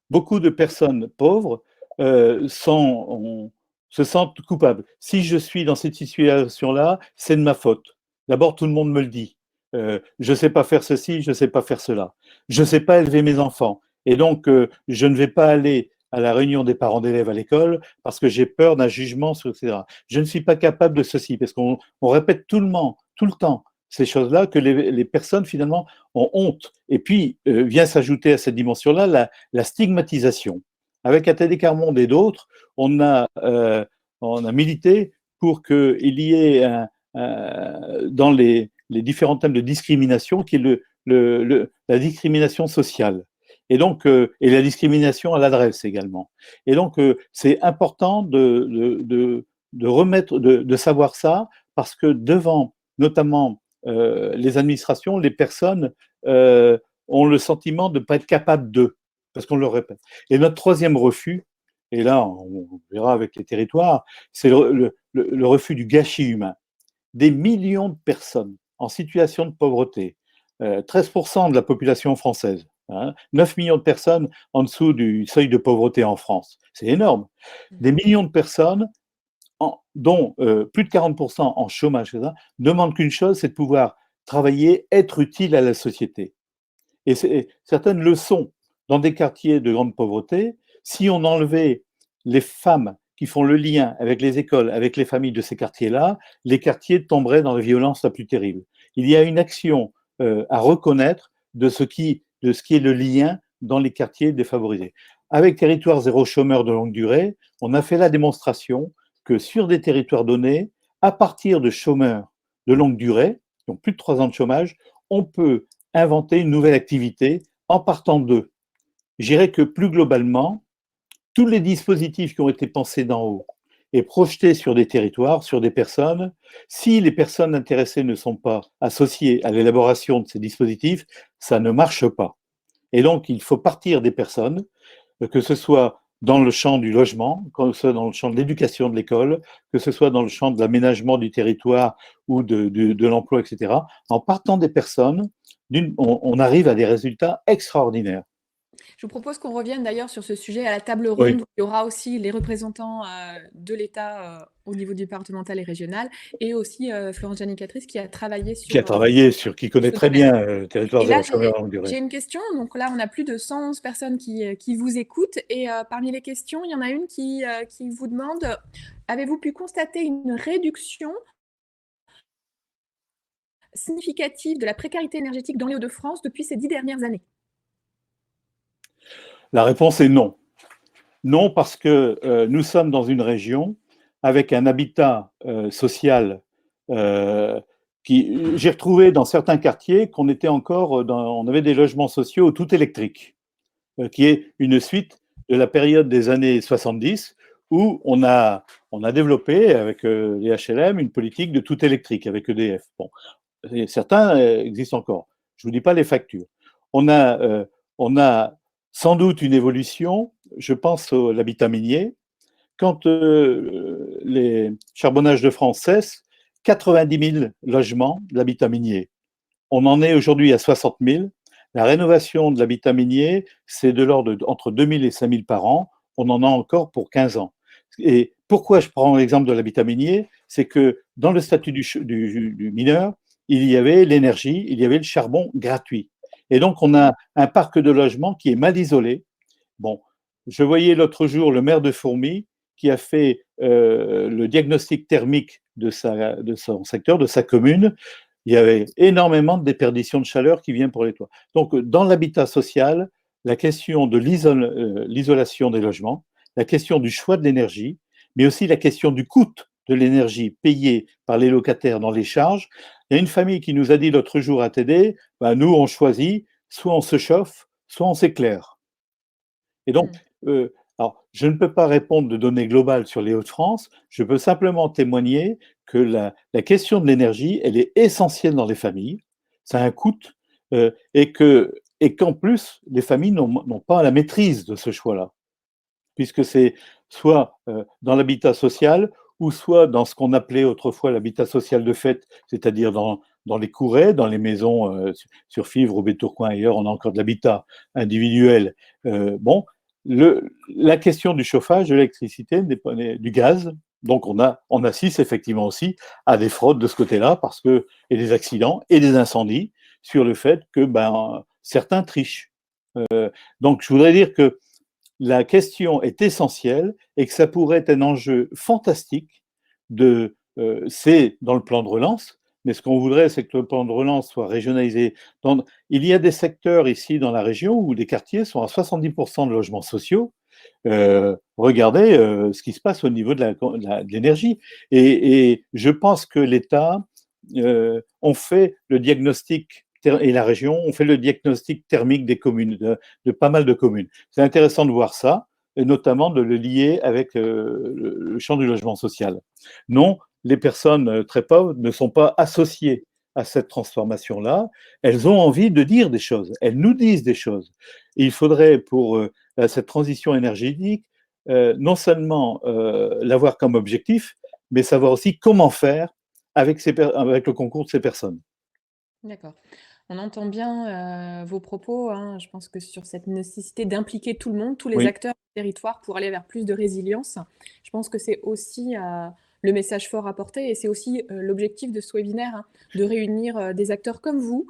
Beaucoup de personnes pauvres se sentent coupables. Si je suis dans cette situation-là, c'est de ma faute. D'abord, tout le monde me le dit. Je ne sais pas faire ceci, je ne sais pas faire cela. Je ne sais pas élever mes enfants. Et donc, je ne vais pas aller à la réunion des parents d'élèves à l'école parce que j'ai peur d'un jugement, etc. Je ne suis pas capable de ceci parce qu'on répète tout le temps ces choses-là que les personnes finalement ont honte. Et puis vient s'ajouter à cette dimension-là la stigmatisation. Avec Athénée Carmonde et d'autres, on a milité pour qu'il y ait dans les différents thèmes de discrimination qui est la discrimination sociale. Et donc, et la discrimination à l'adresse également. Et donc, c'est important de remettre, de savoir ça, parce que devant, notamment, les administrations, les personnes ont le sentiment de ne pas être capables d'eux, parce qu'on le répète. Et notre troisième refus, et là, on verra avec les territoires, c'est le refus du gâchis humain. Des millions de personnes en situation de pauvreté, 13% de la population française, 9 millions de personnes en dessous du seuil de pauvreté en France. C'est énorme. Des millions de personnes, dont plus de 40% en chômage, demandent qu'une chose, c'est de pouvoir travailler, être utile à la société. Et certaines le sont dans des quartiers de grande pauvreté. Si on enlevait les femmes qui font le lien avec les écoles, avec les familles de ces quartiers-là, les quartiers tomberaient dans la violence la plus terrible. Il y a une action à reconnaître de ce qui est le lien dans les quartiers défavorisés. Avec Territoire zéro chômeur de longue durée, on a fait la démonstration que sur des territoires donnés, à partir de chômeurs de longue durée, qui ont plus de 3 ans de chômage, on peut inventer une nouvelle activité en partant d'eux. Je dirais que plus globalement, tous les dispositifs qui ont été pensés d'en haut et projetés sur des territoires, sur des personnes, si les personnes intéressées ne sont pas associées à l'élaboration de ces dispositifs, ça ne marche pas. Et donc, il faut partir des personnes, que ce soit dans le champ du logement, que ce soit dans le champ de l'éducation de l'école, que ce soit dans le champ de l'aménagement du territoire ou de l'emploi, etc. En partant des personnes, on arrive à des résultats extraordinaires. Je vous propose qu'on revienne d'ailleurs sur ce sujet à la table ronde, Oui. où il y aura aussi les représentants de l'État au niveau départemental et régional, et aussi Florence Giannicatrice qui a travaillé sur Qui connaît ce très domaine. bien Territoire Et là, zéro chômeur de longue durée. j'ai une question. Donc là, on a plus de 111 personnes qui vous écoutent. Et parmi les questions, il y en a une qui vous demande, avez-vous pu constater une réduction significative de la précarité énergétique dans les Hauts-de-France depuis ces 10 dernières années? La réponse est non. Non, parce que nous sommes dans une région avec un habitat social j'ai retrouvé dans certains quartiers qu'on était encore on avait des logements sociaux tout électriques, qui est une suite de la période des années 70 où on a développé avec les HLM une politique de tout électrique avec EDF. Bon, et certains existent encore. Je ne vous dis pas les factures. On a sans doute une évolution, je pense à l'habitat minier. Quand les charbonnages de France cessent, 90 000 logements de l'habitat minier. On en est aujourd'hui à 60 000. La rénovation de l'habitat minier, c'est de l'ordre entre 2 000 et 5 000 par an. On en a encore pour 15 ans. Et pourquoi je prends l'exemple de l'habitat minier? C'est que dans le statut du mineur, il y avait l'énergie, il y avait le charbon gratuit. Et donc, on a un parc de logements qui est mal isolé. Bon, je voyais l'autre jour le maire de Fourmies qui a fait le diagnostic thermique de son secteur, de sa commune. Il y avait énormément de déperdition de chaleur qui vient pour les toits. Donc, dans l'habitat social, la question de l'isolation des logements, la question du choix de l'énergie, mais aussi la question du coût de l'énergie payée par les locataires dans les charges. Il y a une famille qui nous a dit l'autre jour à TD, ben, nous, on choisit, soit on se chauffe, soit on s'éclaire. Et donc, alors, je ne peux pas répondre de données globales sur les Hauts-de-France, je peux simplement témoigner que la question de l'énergie, elle est essentielle dans les familles, ça a un coût, et qu'en plus, les familles n'ont pas la maîtrise de ce choix-là, puisque c'est soit dans l'habitat social, ou soit dans ce qu'on appelait autrefois l'habitat social de fait, c'est-à-dire dans les courets, dans les maisons sur Fivre, au Bétourcoing, ailleurs, on a encore de l'habitat individuel. Bon, la question du chauffage, de l'électricité, du gaz, donc on assiste effectivement aussi à des fraudes de ce côté-là, et des accidents et des incendies sur le fait que certains trichent. Donc je voudrais dire que la question est essentielle et que ça pourrait être un enjeu fantastique c'est dans le plan de relance, mais ce qu'on voudrait, c'est que le plan de relance soit régionalisé. Il y a des secteurs ici dans la région où les quartiers sont à 70% de logements sociaux. Regardez ce qui se passe au niveau de l'énergie. Et je pense que l'État, on fait le diagnostic, et la région, on fait le diagnostic thermique des communes, de pas mal de communes. C'est intéressant de voir ça, et notamment de le lier avec le champ du logement social. Non, les personnes très pauvres ne sont pas associées à cette transformation-là. Elles ont envie de dire des choses, elles nous disent des choses. Et il faudrait, pour cette transition énergétique, non seulement l'avoir comme objectif, mais savoir aussi comment faire avec le concours de ces personnes. D'accord. On entend bien vos propos, hein. Je pense que sur cette nécessité d'impliquer tout le monde, tous les Oui, acteurs du territoire pour aller vers plus de résilience, je pense que c'est aussi le message fort à porter et c'est aussi l'objectif de ce webinaire, hein, de réunir des acteurs comme vous,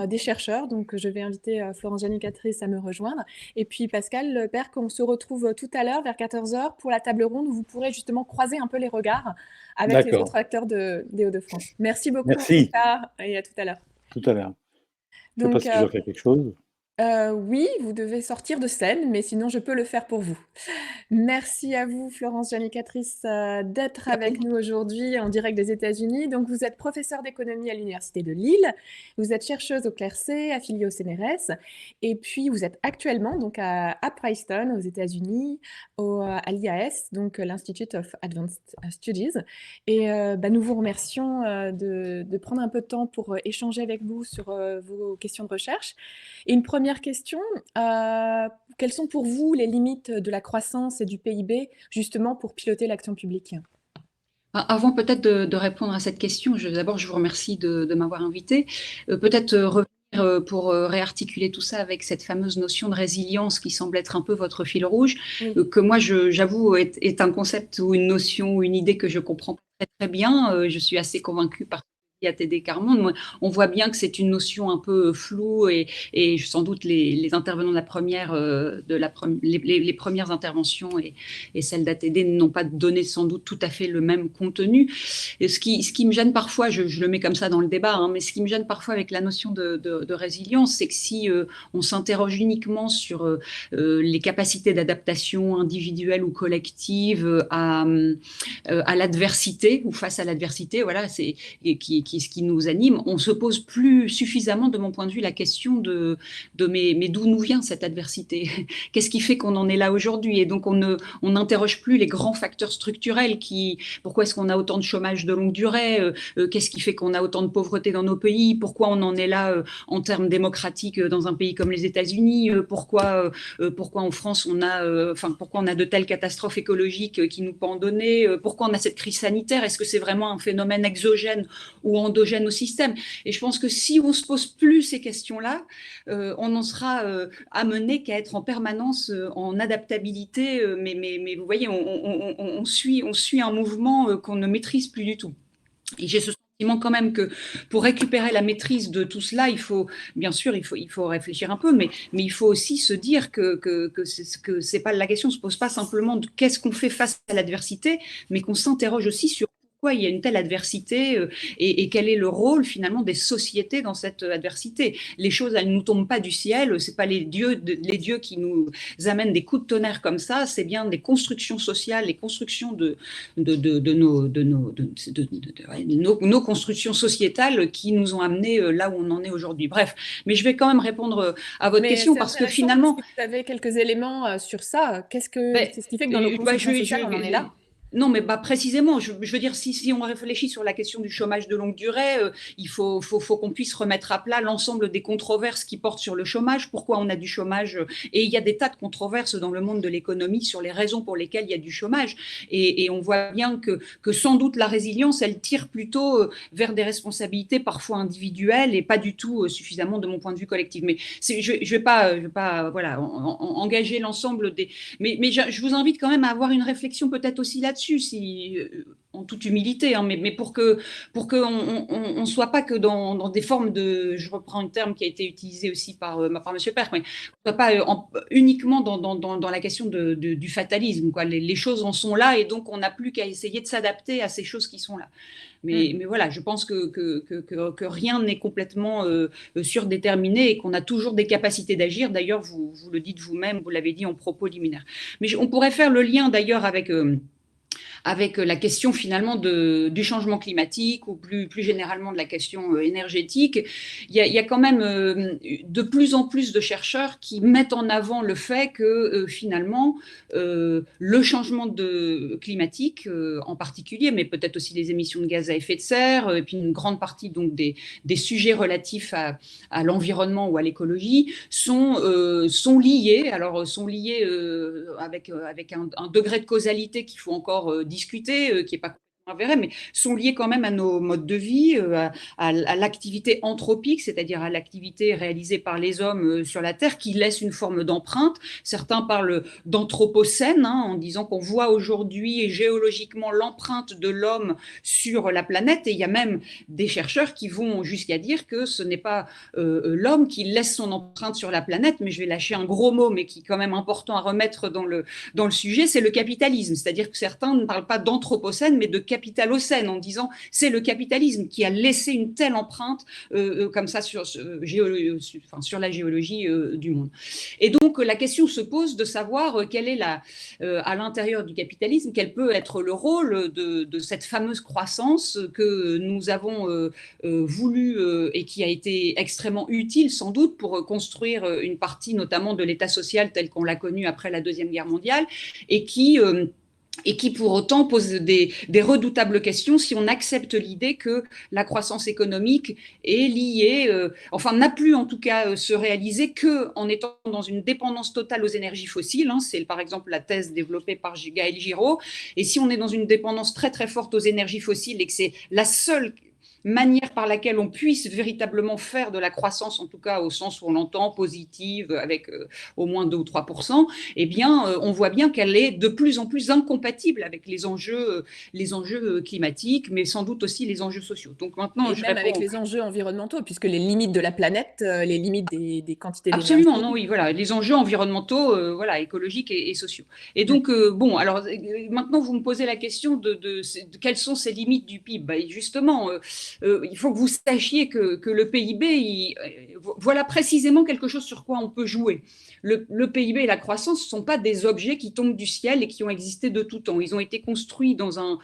des chercheurs. Donc, je vais inviter Florence Janicatrice à me rejoindre. Et puis, Pascal Lepère, qu'on se retrouve tout à l'heure vers 14 h pour la table ronde où vous pourrez justement croiser un peu les regards avec les d'accord. autres acteurs des Hauts-de-France. Merci beaucoup en tout Merci. cas et à tout à l'heure. Tout à l'heure. Je ne sais pas Donc, si je dois faire quelque chose. oui, vous devez sortir de scène, mais sinon je peux le faire pour vous. Merci à vous, Florence Janicatrice, d'être avec nous aujourd'hui en direct des États-Unis. Donc, vous êtes professeure d'économie à l'Université de Lille, vous êtes chercheuse au CLERC, affiliée au CNRS, et puis vous êtes actuellement donc à Princeton, aux États-Unis, à l'IAS, donc l'Institute of Advanced Studies. Et nous vous remercions de prendre un peu de temps pour échanger avec vous sur vos questions de recherche. Et une première question, quelles sont pour vous les limites de la croissance et du PIB, justement, pour piloter l'action publique? Avant peut-être de répondre à cette question, d'abord je vous remercie de m'avoir invité. Peut-être revenir pour réarticuler tout ça avec cette fameuse notion de résilience qui semble être un peu votre fil rouge, Oui. que moi j'avoue est un concept ou une notion ou une idée que je comprends très très bien. Je suis assez convaincue par à TD Carmonde. On voit bien que c'est une notion un peu floue et sans doute les intervenants de la première, les premières interventions et celles d'ATD n'ont pas donné sans doute tout à fait le même contenu. Et ce qui me gêne parfois, je le mets comme ça dans le débat, hein, mais ce qui me gêne parfois avec la notion de résilience, c'est que si on s'interroge uniquement sur les capacités d'adaptation individuelle ou collective à l'adversité ou face à l'adversité, voilà, c'est ce qui nous anime, on se pose plus suffisamment, de mon point de vue, la question de mais d'où nous vient cette adversité? Qu'est-ce qui fait qu'on en est là aujourd'hui? Et donc, on n'interroge plus les grands facteurs structurels pourquoi est-ce qu'on a autant de chômage de longue durée? Qu'est-ce qui fait qu'on a autant de pauvreté dans nos pays? Pourquoi on en est là en termes démocratiques dans un pays comme les États-Unis? Pourquoi en France pourquoi on a de telles catastrophes écologiques qui nous pendonnaient? Pourquoi on a cette crise sanitaire? Est-ce que c'est vraiment un phénomène exogène ou endogène au système? Et je pense que si on ne se pose plus ces questions-là, on n'en sera amené qu'à être en permanence en adaptabilité. Mais vous voyez, on suit un mouvement qu'on ne maîtrise plus du tout. Et j'ai ce sentiment quand même que pour récupérer la maîtrise de tout cela, il faut réfléchir un peu, mais il faut aussi se dire que c'est pas la question, ne se pose pas simplement de qu'est-ce qu'on fait face à l'adversité, mais qu'on s'interroge aussi sur pourquoi il y a une telle adversité et quel est le rôle finalement des sociétés dans cette adversité. Les choses, elles ne nous tombent pas du ciel, c'est pas les dieux qui nous amènent des coups de tonnerre comme ça, c'est bien des constructions sociales, les constructions de nos constructions sociétales qui nous ont amenés là où on en est aujourd'hui. Bref, mais je vais quand même répondre à votre question parce que finalement… Parce que vous avez quelques éléments sur ça. C'est ce qui fait que dans nos constructions sociales, on en est là? Non, mais précisément, je veux dire, si on réfléchit sur la question du chômage de longue durée, il faut qu'on puisse remettre à plat l'ensemble des controverses qui portent sur le chômage, pourquoi on a du chômage, et il y a des tas de controverses dans le monde de l'économie sur les raisons pour lesquelles il y a du chômage, et on voit bien que sans doute la résilience, elle tire plutôt vers des responsabilités parfois individuelles et pas du tout suffisamment de mon point de vue collectif. Mais je vais pas voilà, engager l'ensemble des… Mais je vous invite quand même à avoir une réflexion peut-être aussi là-dessus. en toute humilité, hein, mais pour que on soit pas que dans des formes de, je reprends un terme qui a été utilisé aussi par Monsieur Perk, mais on soit pas uniquement dans la question du fatalisme, quoi. Les choses en sont là et donc on n'a plus qu'à essayer de s'adapter à ces choses qui sont là. Mais voilà, je pense que rien n'est complètement surdéterminé et qu'on a toujours des capacités d'agir. D'ailleurs, vous le dites vous-même, vous l'avez dit en propos liminaire. Mais on pourrait faire le lien d'ailleurs avec la question finalement du changement climatique ou plus généralement de la question énergétique. Il y a quand même de plus en plus de chercheurs qui mettent en avant le fait que finalement le changement climatique en particulier, mais peut-être aussi les émissions de gaz à effet de serre, et puis une grande partie donc des sujets relatifs à l'environnement ou à l'écologie sont liés. Alors sont liés avec un degré de causalité qu'il faut encore discuter, qui n'est pas avéré, mais sont liés quand même à nos modes de vie, à l'activité anthropique, c'est-à-dire à l'activité réalisée par les hommes sur la Terre, qui laisse une forme d'empreinte. Certains parlent d'anthropocène, hein, en disant qu'on voit aujourd'hui géologiquement l'empreinte de l'homme sur la planète, et il y a même des chercheurs qui vont jusqu'à dire que ce n'est pas l'homme qui laisse son empreinte sur la planète, mais je vais lâcher un gros mot, mais qui est quand même important à remettre dans le sujet, c'est le capitalisme. C'est-à-dire que certains ne parlent pas d'anthropocène, mais de capitalocène, en disant c'est le capitalisme qui a laissé une telle empreinte comme ça sur la géologie du monde. Et donc la question se pose de savoir quelle est à l'intérieur du capitalisme, quel peut être le rôle de cette fameuse croissance que nous avons voulu et qui a été extrêmement utile sans doute pour construire une partie notamment de l'État social tel qu'on l'a connu après la Deuxième Guerre mondiale, et qui pour autant pose des redoutables questions si on accepte l'idée que la croissance économique est liée, n'a plus en tout cas se réaliser qu'en étant dans une dépendance totale aux énergies fossiles, hein, c'est par exemple la thèse développée par Gaël Giraud, et si on est dans une dépendance très très forte aux énergies fossiles et que c'est la seule manière par laquelle on puisse véritablement faire de la croissance, en tout cas au sens où on l'entend, positive, avec au moins 2 ou 3%, eh bien, on voit bien qu'elle est de plus en plus incompatible avec les enjeux climatiques, mais sans doute aussi les enjeux sociaux. Donc maintenant, et même avec les enjeux environnementaux, puisque les limites de la planète, les limites des quantités d'énergie. Absolument, non, oui, voilà, les enjeux environnementaux, écologiques et sociaux. Et donc, alors maintenant, vous me posez la question de quelles sont ces limites du PIB. Justement, il faut que vous sachiez que le PIB, voilà précisément quelque chose sur quoi on peut jouer. Le PIB et la croissance ne sont pas des objets qui tombent du ciel et qui ont existé de tout temps. Ils ont été construits dans un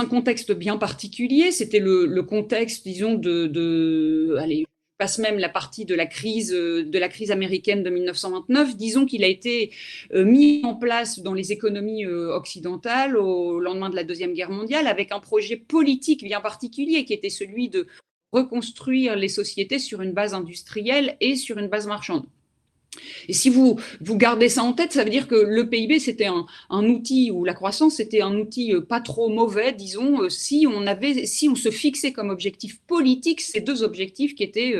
contexte bien particulier. C'était le contexte, disons, allez, je passe même la partie de la crise américaine de 1929. Disons qu'il a été mis en place dans les économies occidentales au lendemain de la Deuxième Guerre mondiale avec un projet politique bien particulier qui était celui de reconstruire les sociétés sur une base industrielle et sur une base marchande. Et si vous gardez ça en tête, ça veut dire que le PIB, c'était un outil, ou la croissance, c'était un outil pas trop mauvais, disons, si on se fixait comme objectif politique ces deux objectifs qui étaient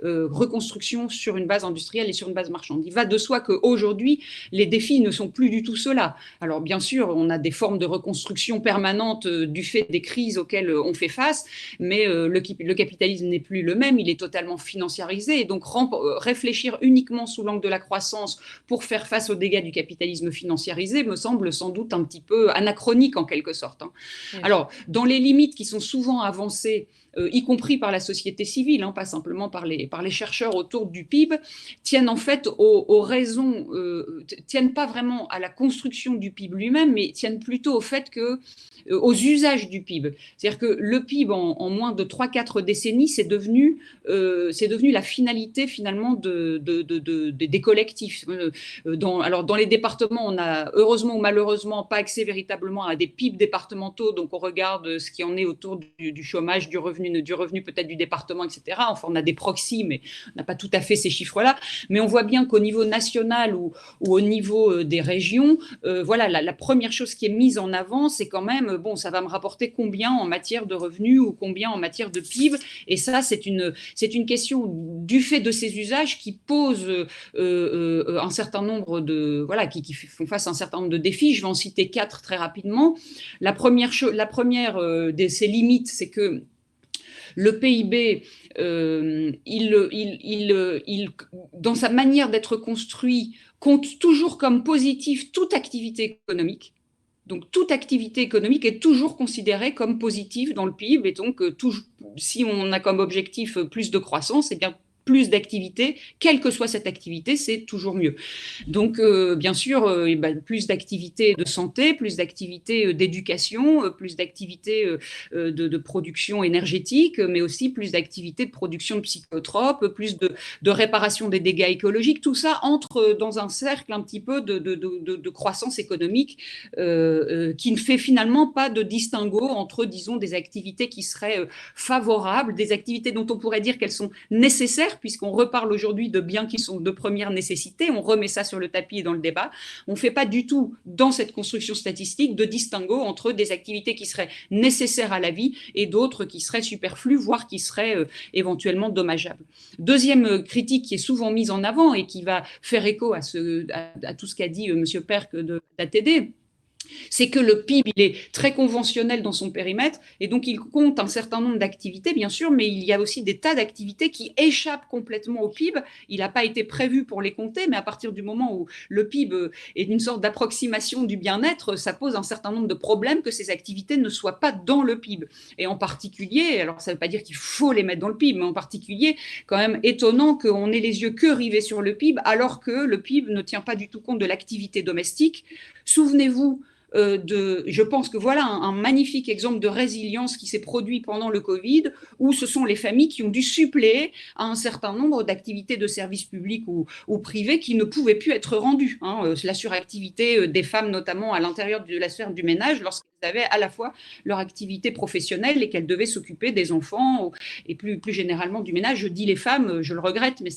reconstruction sur une base industrielle et sur une base marchande. Il va de soi qu'aujourd'hui, les défis ne sont plus du tout ceux-là. Alors, bien sûr, on a des formes de reconstruction permanente du fait des crises auxquelles on fait face, mais le capitalisme n'est plus le même, il est totalement financiarisé, et donc réfléchir uniquement sous l'angle de la croissance pour faire face aux dégâts du capitalisme financiarisé me semble sans doute un petit peu anachronique en quelque sorte. Hein. Oui. Alors, dans les limites qui sont souvent avancées, y compris par la société civile, hein, pas simplement par les chercheurs autour du PIB, tiennent en fait aux raisons, tiennent pas vraiment à la construction du PIB lui-même, mais tiennent plutôt au fait que aux usages du PIB. C'est-à-dire que le PIB, en moins de 3-4 décennies, c'est devenu la finalité finalement des collectifs. Dans les départements, on a heureusement ou malheureusement pas accès véritablement à des PIB départementaux, donc on regarde ce qui en est autour du chômage, du revenu du revenu peut-être du département, etc. Enfin, on a des proxys, mais on n'a pas tout à fait ces chiffres-là. Mais on voit bien qu'au niveau national ou au niveau des régions, voilà, la première chose qui est mise en avant, c'est quand même, bon, ça va me rapporter combien en matière de revenus ou combien en matière de PIB. Et ça, c'est une question du fait de ces usages qui posent un certain nombre de, voilà, qui font face à un certain nombre de défis. Je vais en citer 4 très rapidement. La première de ces limites, c'est que le PIB, dans sa manière d'être construit, compte toujours comme positif toute activité économique. Donc, toute activité économique est toujours considérée comme positive dans le PIB. Et donc, si on a comme objectif plus de croissance, eh bien, plus d'activité, quelle que soit cette activité, c'est toujours mieux. Donc, bien sûr, plus d'activités de santé, plus d'activités d'éducation, plus d'activités de production énergétique, mais aussi plus d'activités de production de psychotropes, plus de réparation des dégâts écologiques. Tout ça entre dans un cercle un petit peu de croissance économique qui ne fait finalement pas de distinguo entre, disons, des activités qui seraient favorables, des activités dont on pourrait dire qu'elles sont nécessaires, puisqu'on reparle aujourd'hui de biens qui sont de première nécessité, on remet ça sur le tapis et dans le débat. On ne fait pas du tout, dans cette construction statistique, de distinguo entre des activités qui seraient nécessaires à la vie et d'autres qui seraient superflues, voire qui seraient éventuellement dommageables. Deuxième critique qui est souvent mise en avant et qui va faire écho à tout ce qu'a dit M. Perk d'ATD, c'est que le PIB, il est très conventionnel dans son périmètre et donc il compte un certain nombre d'activités, bien sûr, mais il y a aussi des tas d'activités qui échappent complètement au PIB. Il n'a pas été prévu pour les compter, mais à partir du moment où le PIB est une sorte d'approximation du bien-être, ça pose un certain nombre de problèmes que ces activités ne soient pas dans le PIB. Et en particulier, alors ça ne veut pas dire qu'il faut les mettre dans le PIB, mais en particulier, quand même étonnant qu'on ait les yeux que rivés sur le PIB, alors que le PIB ne tient pas du tout compte de l'activité domestique. Souvenez-vous, je pense que voilà un magnifique exemple de résilience qui s'est produit pendant le Covid, où ce sont les familles qui ont dû suppléer à un certain nombre d'activités de services publics ou privés qui ne pouvaient plus être rendues. La suractivité des femmes, notamment à l'intérieur de la sphère du ménage, lorsqu'elles avaient à la fois leur activité professionnelle et qu'elles devaient s'occuper des enfants et plus généralement du ménage. Je dis les femmes, je le regrette, mais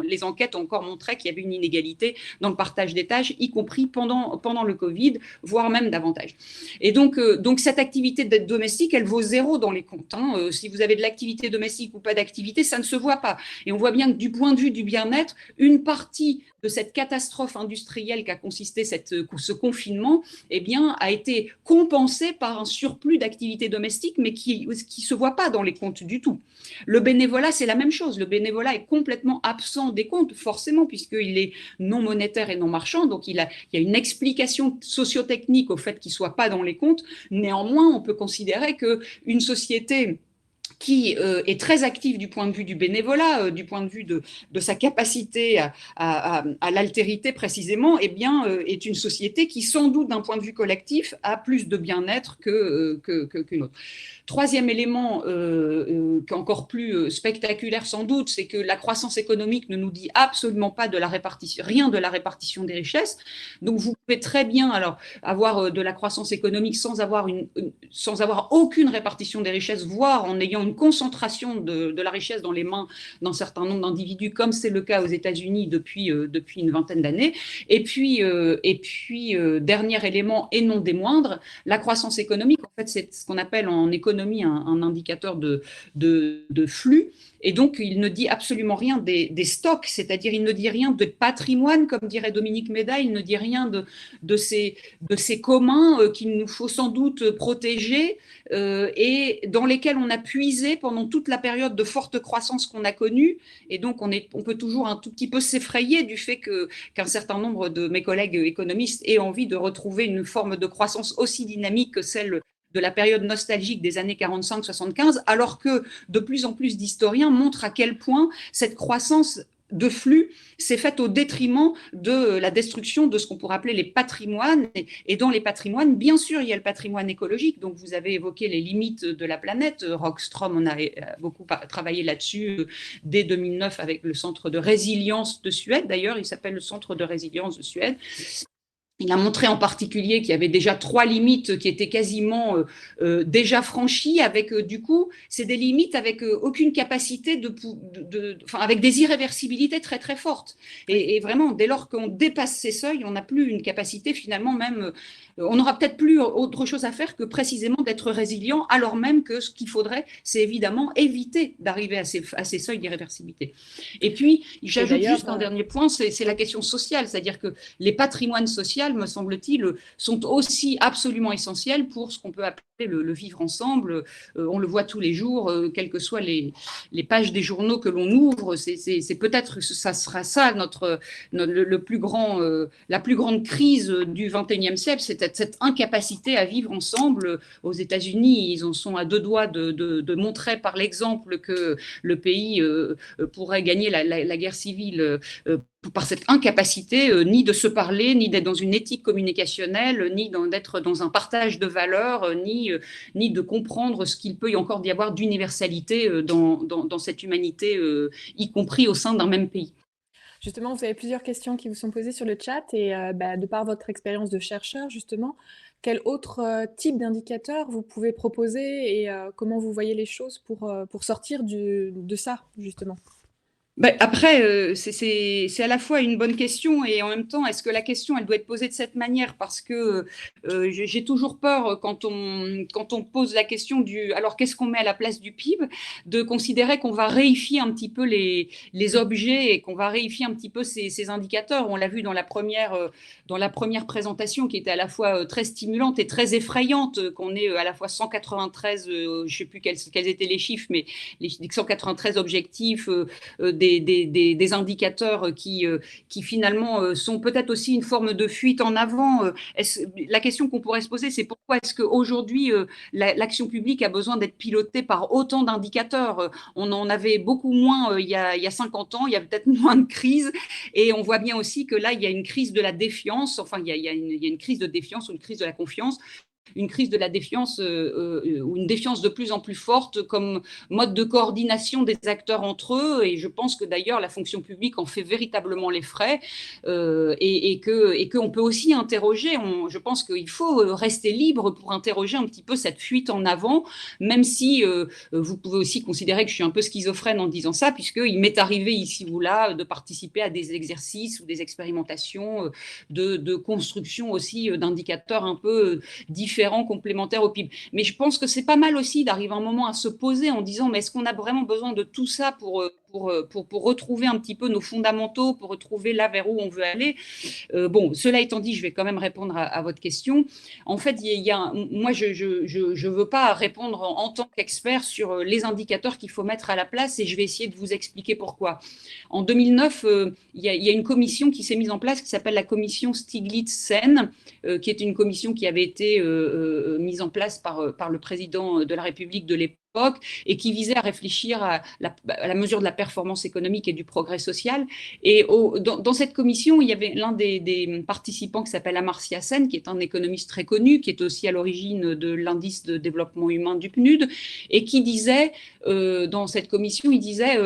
les enquêtes ont encore montré qu'il y avait une inégalité dans le partage des tâches, y compris pendant le Covid, voire même davantage. Et donc cette activité domestique, elle vaut 0 dans les comptes. Si vous avez de l'activité domestique ou pas d'activité, ça ne se voit pas. Et on voit bien que du point de vue du bien-être, une partie de cette catastrophe industrielle qu'a consisté ce confinement, eh bien, a été compensée par un surplus d'activité domestique, mais qui ne se voit pas dans les comptes du tout. Le bénévolat, c'est la même chose. Le bénévolat est complètement absent des comptes, forcément, puisqu'il est non monétaire et non marchand. Donc, il y a une explication sociotechnique au fait qu'il ne soit pas dans les comptes. Néanmoins, on peut considérer qu'une société qui est très active du point de vue du bénévolat, du point de vue de sa capacité à l'altérité précisément, eh bien, est une société qui, sans doute d'un point de vue collectif, a plus de bien-être qu'une autre. Troisième élément, qui est encore plus spectaculaire sans doute, c'est que la croissance économique ne nous dit absolument pas rien de la répartition des richesses. Donc vous pouvez très bien alors avoir de la croissance économique sans avoir aucune répartition des richesses, voire en ayant une concentration de la richesse dans les mains d'un certain nombre d'individus, comme c'est le cas aux États-Unis depuis une vingtaine d'années. Et puis, dernier élément et non des moindres, la croissance économique, en fait, c'est ce qu'on appelle en économie un indicateur de flux. Et donc, il ne dit absolument rien des stocks, c'est-à-dire il ne dit rien de patrimoine, comme dirait Dominique Méda, il ne dit rien de ces communs qu'il nous faut sans doute protéger et dans lesquels on a puisé pendant toute la période de forte croissance qu'on a connue. Et donc, on peut toujours un tout petit peu s'effrayer du fait qu'un certain nombre de mes collègues économistes aient envie de retrouver une forme de croissance aussi dynamique que celle de la période nostalgique des années 45-75, alors que de plus en plus d'historiens montrent à quel point cette croissance de flux s'est faite au détriment de la destruction de ce qu'on pourrait appeler les patrimoines. Et dans les patrimoines, bien sûr, il y a le patrimoine écologique. Donc, vous avez évoqué les limites de la planète. Rockström, on a beaucoup travaillé là-dessus dès 2009 avec le Centre de résilience de Suède. D'ailleurs, il s'appelle le Centre de résilience de Suède. Il a montré en particulier qu'il y avait déjà 3 limites qui étaient quasiment déjà franchies, avec du coup, c'est des limites avec aucune capacité avec des irréversibilités très très fortes. Et vraiment, dès lors qu'on dépasse ces seuils, on n'a plus une capacité finalement même, on n'aura peut-être plus autre chose à faire que précisément d'être résilient, alors même que ce qu'il faudrait, c'est évidemment éviter d'arriver à ces seuils d'irréversibilité. Et puis, j'ajoute juste un dernier point, c'est la question sociale, c'est-à-dire que les patrimoines sociaux, me semble-t-il, sont aussi absolument essentiels pour ce qu'on peut appeler le vivre ensemble. On le voit tous les jours, quelles que soient les pages des journaux que l'on ouvre. C'est peut-être, ça sera ça la plus grande crise du XXIe siècle, c'est cette incapacité à vivre ensemble. Aux États-Unis, ils en sont à 2 doigts de montrer par l'exemple que le pays pourrait gagner la guerre civile par cette incapacité ni de se parler, ni d'être dans une éthique communicationnelle, ni d'être dans un partage de valeurs, ni de comprendre ce qu'il peut y encore y avoir d'universalité dans cette humanité, y compris au sein d'un même pays. Justement, vous avez plusieurs questions qui vous sont posées sur le chat et de par votre expérience de chercheur, justement, quel autre type d'indicateur vous pouvez proposer et comment vous voyez les choses pour sortir de ça, justement? Après, c'est à la fois une bonne question et en même temps, est-ce que la question, elle doit être posée de cette manière? Parce que j'ai toujours peur quand on pose la question alors qu'est-ce qu'on met à la place du PIB, de considérer qu'on va réifier un petit peu les objets et qu'on va réifier un petit peu ces indicateurs. On l'a vu dans la première présentation qui était à la fois très stimulante et très effrayante, qu'on ait à la fois 193, je ne sais plus quels étaient les chiffres, mais les 193 objectifs, des indicateurs qui finalement sont peut-être aussi une forme de fuite en avant. La question qu'on pourrait se poser, c'est pourquoi est-ce qu'aujourd'hui, l'action publique a besoin d'être pilotée par autant d'indicateurs? On en avait beaucoup moins il y a 50 ans, il y a peut-être moins de crises, et on voit bien aussi que là, il y a une crise de la défiance, enfin, il y a une crise de défiance ou une crise de la confiance, une crise de la défiance ou une défiance de plus en plus forte comme mode de coordination des acteurs entre eux. Et je pense que d'ailleurs la fonction publique en fait véritablement les frais et qu'on peut aussi interroger. Je pense qu'il faut rester libre pour interroger un petit peu cette fuite en avant, même si vous pouvez aussi considérer que je suis un peu schizophrène en disant ça, puisqu'il m'est arrivé ici ou là de participer à des exercices ou des expérimentations de construction aussi d'indicateurs un peu différents, complémentaires au PIB. Mais je pense que c'est pas mal aussi d'arriver un moment à se poser en disant mais est-ce qu'on a vraiment besoin de tout ça pour retrouver un petit peu nos fondamentaux, pour retrouver là vers où on veut aller. Bon, cela étant dit, je vais quand même répondre à votre question. En fait, moi, je veux pas répondre en tant qu'expert sur les indicateurs qu'il faut mettre à la place et je vais essayer de vous expliquer pourquoi. En 2009, il y a une commission qui s'est mise en place qui s'appelle la commission Stiglitz-Sen, qui est une commission qui avait été mise en place par le président de la République de l'époque et qui visait à réfléchir à la mesure de la performance économique et du progrès social. Et dans cette commission, il y avait l'un des participants qui s'appelle Amartya Sen, qui est un économiste très connu, qui est aussi à l'origine de l'indice de développement humain du PNUD, et qui disait, dans cette commission, il disait...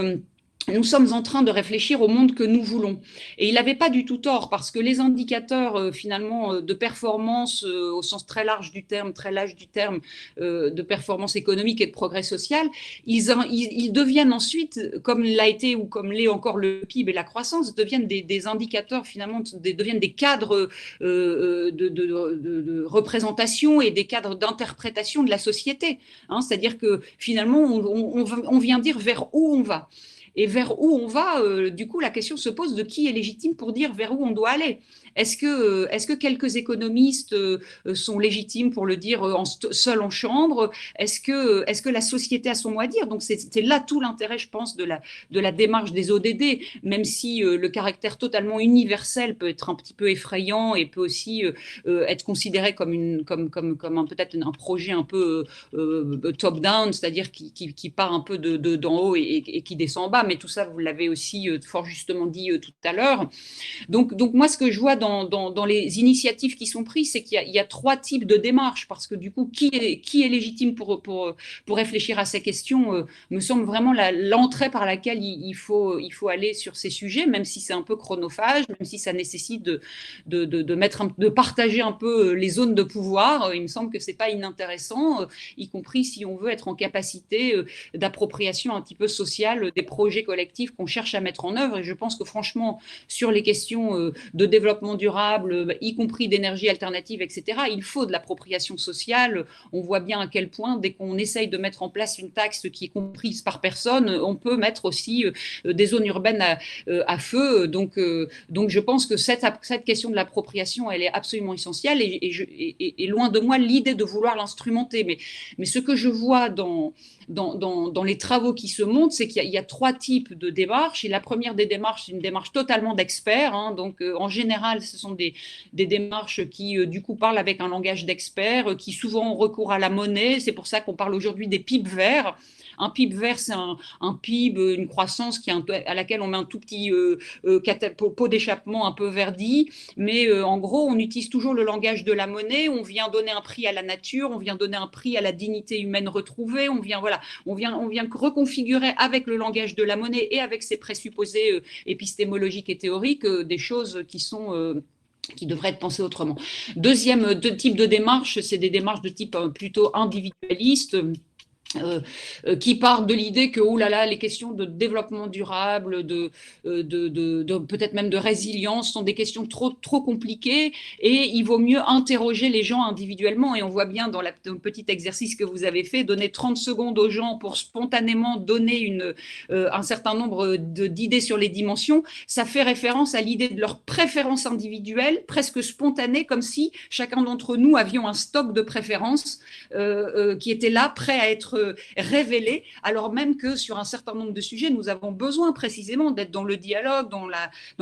nous sommes en train de réfléchir au monde que nous voulons. Et il n'avait pas du tout tort, parce que les indicateurs finalement de performance au sens très large du terme, de performance économique et de progrès social, ils deviennent ensuite, comme l'a été ou comme l'est encore le PIB et la croissance, deviennent des indicateurs finalement, deviennent des cadres de représentation et des cadres d'interprétation de la société. Hein, c'est-à-dire que finalement, on vient dire vers où on va. Et vers où on va, du coup, la question se pose de qui est légitime pour dire vers où on doit aller. Est-ce que quelques économistes sont légitimes pour le dire seul en chambre? Est-ce que la société a son mot à dire? Donc c'est là tout l'intérêt, je pense, de la démarche des ODD, même si le caractère totalement universel peut être un petit peu effrayant et peut aussi être considéré comme peut-être un projet un peu top-down, c'est-à-dire qui part un peu d'en haut et qui descend en bas. pas, mais tout ça, vous l'avez aussi fort justement dit tout à l'heure. Donc moi, ce que je vois dans les initiatives qui sont prises, c'est qu'il y a 3 types de démarches, parce que du coup, qui est légitime pour réfléchir à ces questions me semble vraiment l'entrée par laquelle il faut aller sur ces sujets, même si c'est un peu chronophage, même si ça nécessite de partager un peu les zones de pouvoir. Il me semble que c'est pas inintéressant, y compris si on veut être en capacité d'appropriation un petit peu sociale des projets collectifs qu'on cherche à mettre en œuvre. Et je pense que franchement, sur les questions de développement durable, y compris d'énergie alternative, etc., il faut de l'appropriation sociale. On voit bien à quel point, dès qu'on essaye de mettre en place une taxe qui est comprise par personne, on peut mettre aussi des zones urbaines à feu. Donc je pense que cette question de l'appropriation, elle est absolument essentielle, et loin de moi l'idée de vouloir l'instrumenter. Mais ce que je vois dans les travaux qui se montent, c'est qu'il y a 3 types de démarches. Et la première des démarches, c'est une démarche totalement d'experts. Donc, en général, ce sont des démarches qui, du coup, parlent avec un langage d'experts, qui souvent ont recours à la monnaie. C'est pour ça qu'on parle aujourd'hui des PIB verts. Un PIB vert, c'est un PIB, une croissance à laquelle on met un tout petit pot d'échappement un peu verdi. Mais en gros, on utilise toujours le langage de la monnaie. On vient donner un prix à la nature, on vient donner un prix à la dignité humaine retrouvée. On vient reconfigurer avec le langage de la monnaie et avec ses présupposés épistémologiques et théoriques des choses qui devraient être pensées autrement. Deuxième type de démarche, c'est des démarches de type plutôt individualiste, qui partent de l'idée que les questions de développement durable, peut-être même de résilience, sont des questions trop compliquées, et il vaut mieux interroger les gens individuellement. Et on voit bien dans le petit exercice que vous avez fait, donner 30 secondes aux gens pour spontanément donner un certain nombre d'idées sur les dimensions. Ça fait référence à l'idée de leur préférence individuelle, presque spontanée, comme si chacun d'entre nous avions un stock de préférences qui était là, prêt à être révélé, alors même que sur un certain nombre de sujets, nous avons besoin précisément d'être dans le dialogue, dans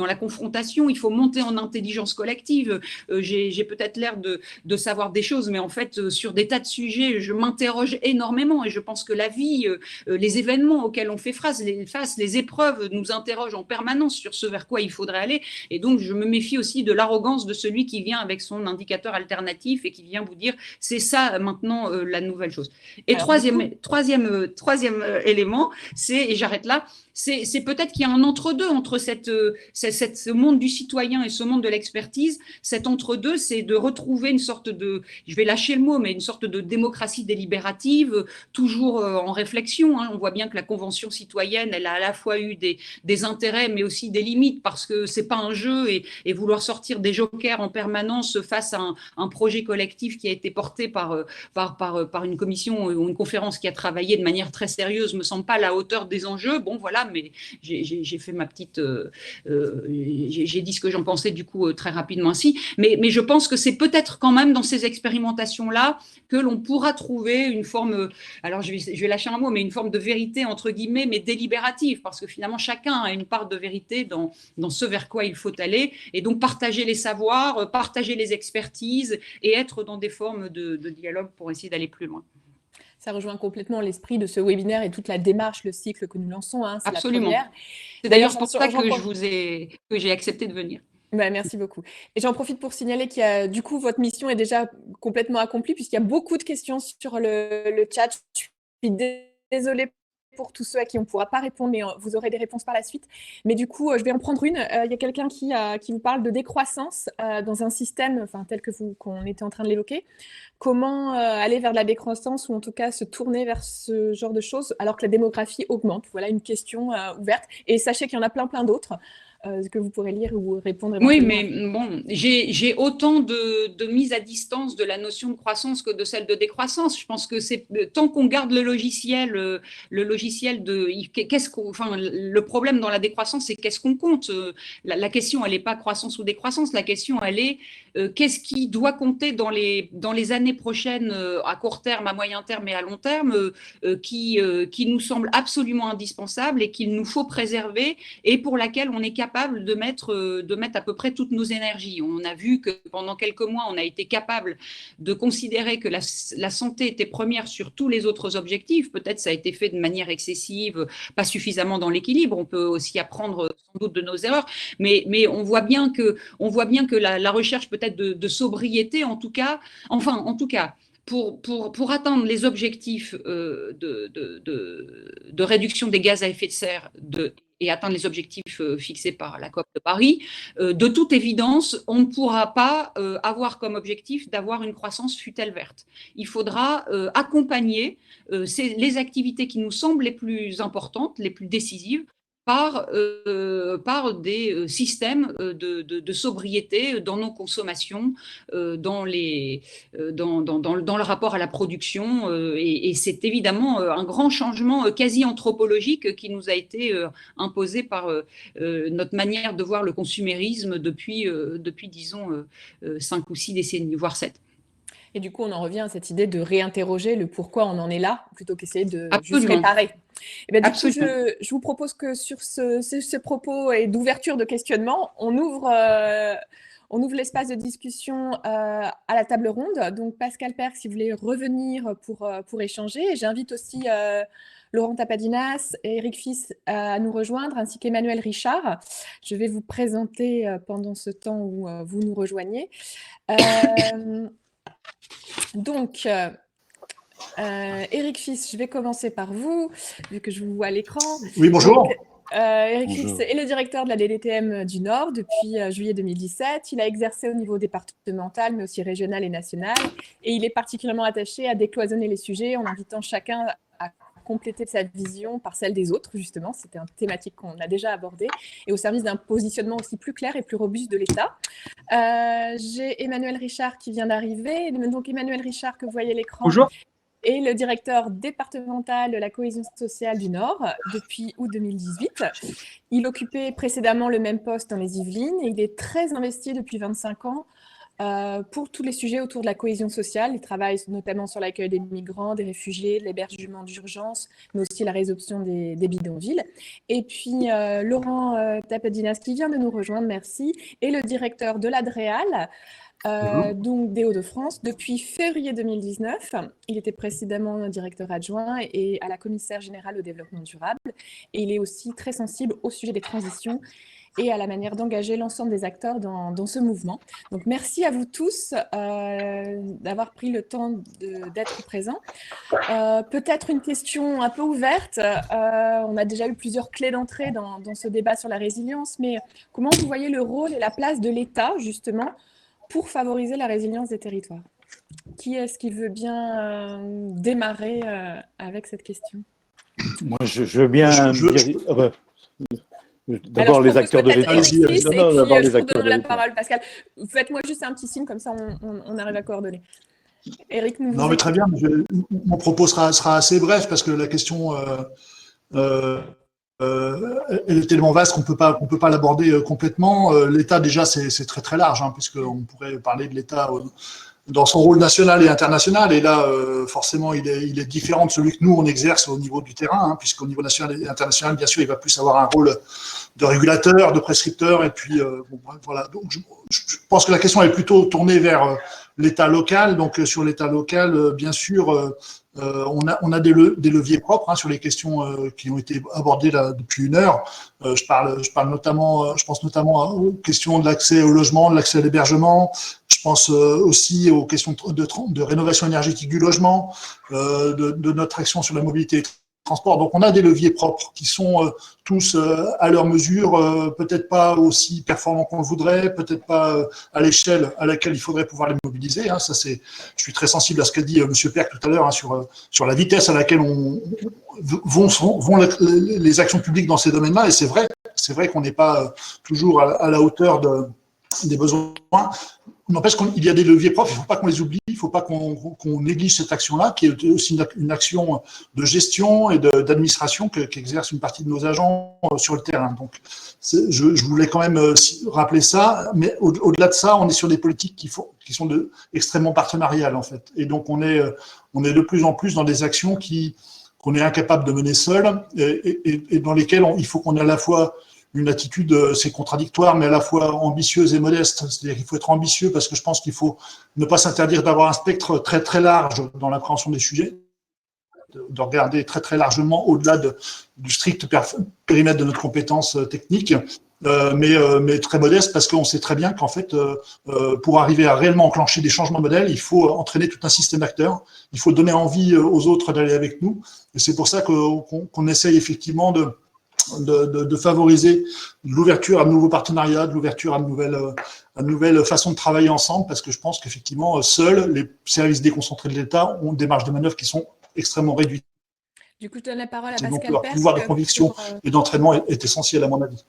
la confrontation. Il faut monter en intelligence collective. J'ai peut-être l'air de savoir des choses, mais en fait, sur des tas de sujets, je m'interroge énormément, et je pense que la vie, les événements auxquels on fait face, les épreuves nous interrogent en permanence sur ce vers quoi il faudrait aller. Et donc, je me méfie aussi de l'arrogance de celui qui vient avec son indicateur alternatif et qui vient vous dire c'est ça maintenant la nouvelle chose. Et troisième élément, et j'arrête là, c'est peut-être qu'il y a un entre-deux entre ce monde du citoyen et ce monde de l'expertise. Cet entre-deux, c'est de retrouver une sorte de, je vais lâcher le mot, mais une sorte de démocratie délibérative, toujours en réflexion. On voit bien que la Convention citoyenne, elle a à la fois eu des intérêts, mais aussi des limites, parce que c'est pas un jeu, et vouloir sortir des jokers en permanence face à un projet collectif qui a été porté par une commission ou une conférence qui a travaillé de manière très sérieuse me semble pas à la hauteur des enjeux. Bon, voilà, mais j'ai fait ma petite... j'ai dit ce que j'en pensais du coup très rapidement ainsi. Mais je pense que c'est peut-être quand même dans ces expérimentations-là que l'on pourra trouver une forme... alors je vais lâcher un mot, mais une forme de vérité, entre guillemets, mais délibérative, parce que finalement, chacun a une part de vérité dans ce vers quoi il faut aller, et donc partager les savoirs, partager les expertises, et être dans des formes de dialogue pour essayer d'aller plus loin. Ça rejoint complètement l'esprit de ce webinaire et toute la démarche, le cycle que nous lançons. C'est absolument. La c'est d'ailleurs pour ça que j'ai accepté de venir. Merci beaucoup. Et j'en profite pour signaler qu'il y a, du coup, votre mission est déjà complètement accomplie, puisqu'il y a beaucoup de questions sur le chat. Je suis désolée pour tous ceux à qui on ne pourra pas répondre, mais vous aurez des réponses par la suite. Mais du coup, je vais en prendre une. Il y a quelqu'un qui vous parle de décroissance dans un système tel que qu'on était en train de l'évoquer. Comment aller vers de la décroissance, ou en tout cas se tourner vers ce genre de choses alors que la démographie augmente? Voilà une question ouverte. Et sachez qu'il y en a plein d'autres que vous pourrez lire ou répondre. Oui, mais bon, j'ai autant de mise à distance de la notion de croissance que de celle de décroissance. Je pense que c'est tant qu'on garde le logiciel de le problème dans la décroissance, c'est qu'est-ce qu'on compte. La question, elle n'est pas croissance ou décroissance. La question, elle est qu'est-ce qui doit compter dans les années prochaines, à court terme, à moyen terme et à long terme, qui nous semble absolument indispensable et qu'il nous faut préserver, et pour laquelle on est capable capable de mettre à peu près toutes nos énergies. On a vu que pendant quelques mois, on a été capable de considérer que la santé était première sur tous les autres objectifs. Peut-être ça a été fait de manière excessive, pas suffisamment dans l'équilibre. On peut aussi apprendre sans doute de nos erreurs, mais on voit bien que la recherche peut-être de sobriété, en tout cas, pour atteindre les objectifs de réduction des gaz à effet de serre et atteindre les objectifs fixés par la COP de Paris, de toute évidence, on ne pourra pas avoir comme objectif d'avoir une croissance fût-elle verte. Il faudra accompagner les activités qui nous semblent les plus importantes, les plus décisives, par des systèmes de sobriété dans nos consommations, dans le rapport à la production. Et c'est évidemment un grand changement quasi anthropologique qui nous a été imposé par notre manière de voir le consumérisme depuis disons, 5 ou 6 décennies, voire 7. Et du coup, on en revient à cette idée de réinterroger le pourquoi on en est là, plutôt qu'essayer de Absolument. juste réparer. Et bien, du coup, Absolument. je vous propose que sur ce propos et d'ouverture de questionnement, on ouvre l'espace de discussion à la table ronde. Donc, Pascal Perc, si vous voulez revenir pour échanger. Et j'invite aussi Laurent Tapadinas et Eric Fils à nous rejoindre, ainsi qu'Emmanuel Richard. Je vais vous présenter pendant ce temps où vous nous rejoignez. Donc, Eric Fils, je vais commencer par vous, vu que je vous vois à l'écran. Oui, bonjour. Donc, Eric Bonjour. Fils est le directeur de la DDTM du Nord depuis juillet 2017. Il a exercé au niveau départemental, mais aussi régional et national. Et il est particulièrement attaché à décloisonner les sujets en invitant chacun à compléter sa vision par celle des autres, justement. C'était une thématique qu'on a déjà abordée, et au service d'un positionnement aussi plus clair et plus robuste de l'État. J'ai Emmanuel Richard qui vient d'arriver. Donc Emmanuel Richard, que vous voyez à l'écran, Bonjour. est le directeur départemental de la cohésion sociale du Nord depuis août 2018. Il occupait précédemment le même poste dans les Yvelines et il est très investi depuis 25 ans pour tous les sujets autour de la cohésion sociale. Il travaille notamment sur l'accueil des migrants, des réfugiés, l'hébergement d'urgence, mais aussi la résorption des bidonvilles. Et puis Laurent Tapadinas, qui vient de nous rejoindre, merci, est le directeur de l'ADREAL, donc des Hauts-de-France, depuis février 2019. Il était précédemment directeur adjoint et à la commissaire générale au développement durable. Et il est aussi très sensible au sujet des transitions et à la manière d'engager l'ensemble des acteurs dans ce mouvement. Donc, merci à vous tous d'avoir pris le temps d'être présents. Peut-être une question un peu ouverte. On a déjà eu plusieurs clés d'entrée dans ce débat sur la résilience, mais comment vous voyez le rôle et la place de l'État, justement, pour favoriser la résilience des territoires? Qui est-ce qui veut bien démarrer avec cette question? Moi, je veux bien dire. D'abord, Alors, les acteurs de l'État. Allez-y, allez-y. D'abord, je les vous acteurs de donnerai la l'État. parole, Pascal. Faites-moi juste un petit signe, comme ça on arrive à coordonner. Eric, nous Non, mais très bien. Mon propos sera assez bref parce que la question elle est tellement vaste qu'on peut pas l'aborder complètement. L'État, déjà, c'est très très large, hein, puisqu'on pourrait parler de l'État dans son rôle national et international. Et là, forcément, il est différent de celui que nous, on exerce au niveau du terrain, hein, puisqu'au niveau national et international, bien sûr, il va plus avoir un rôle de régulateur, de prescripteur. Et puis, voilà. Donc, je pense que la question est plutôt tournée vers l'État local. Donc, sur l'État local, bien sûr, on a des leviers propres, hein, sur les questions qui ont été abordées là depuis une heure. Je pense notamment aux questions de l'accès au logement, de l'accès à l'hébergement. Je pense aussi aux questions de rénovation énergétique du logement, de notre action sur la mobilité et transport. Donc, on a des leviers propres qui sont tous à leur mesure, peut-être pas aussi performants qu'on le voudrait, peut-être pas à l'échelle à laquelle il faudrait pouvoir les mobiliser. Hein. Ça, je suis très sensible à ce qu'a dit Monsieur Perc tout à l'heure, hein, sur la vitesse à laquelle vont les actions publiques dans ces domaines-là. Et c'est vrai qu'on n'est pas toujours à la hauteur des besoins. N'empêche qu'il y a des leviers propres, il ne faut pas qu'on les oublie, il ne faut pas qu'on néglige cette action-là, qui est aussi une action de gestion et d'administration qu'exerce une partie de nos agents sur le terrain. Donc, je voulais quand même rappeler ça, mais au-delà de ça, on est sur des politiques qui sont extrêmement partenariales, en fait. Et donc, on est de plus en plus dans des actions qu'on est incapable de mener seul et dans lesquelles il faut qu'on ait à la fois une attitude, c'est contradictoire, mais à la fois ambitieuse et modeste. C'est-à-dire qu'il faut être ambitieux parce que je pense qu'il faut ne pas s'interdire d'avoir un spectre très très large dans l'appréhension des sujets, de regarder très très largement au-delà du strict périmètre de notre compétence technique, mais très modeste parce qu'on sait très bien qu'en fait, pour arriver à réellement enclencher des changements de modèle, il faut entraîner tout un système d'acteurs, il faut donner envie aux autres d'aller avec nous, et c'est pour ça qu'on essaye effectivement de favoriser l'ouverture à de nouveaux partenariats, de l'ouverture à de nouvelles façons de travailler ensemble, parce que je pense qu'effectivement, seuls les services déconcentrés de l'État ont des marges de manœuvre qui sont extrêmement réduites. Du coup, je donne la parole à Et donc, Pascal leur Persk pouvoir de conviction pour, et d'entraînement est essentiel à mon avis.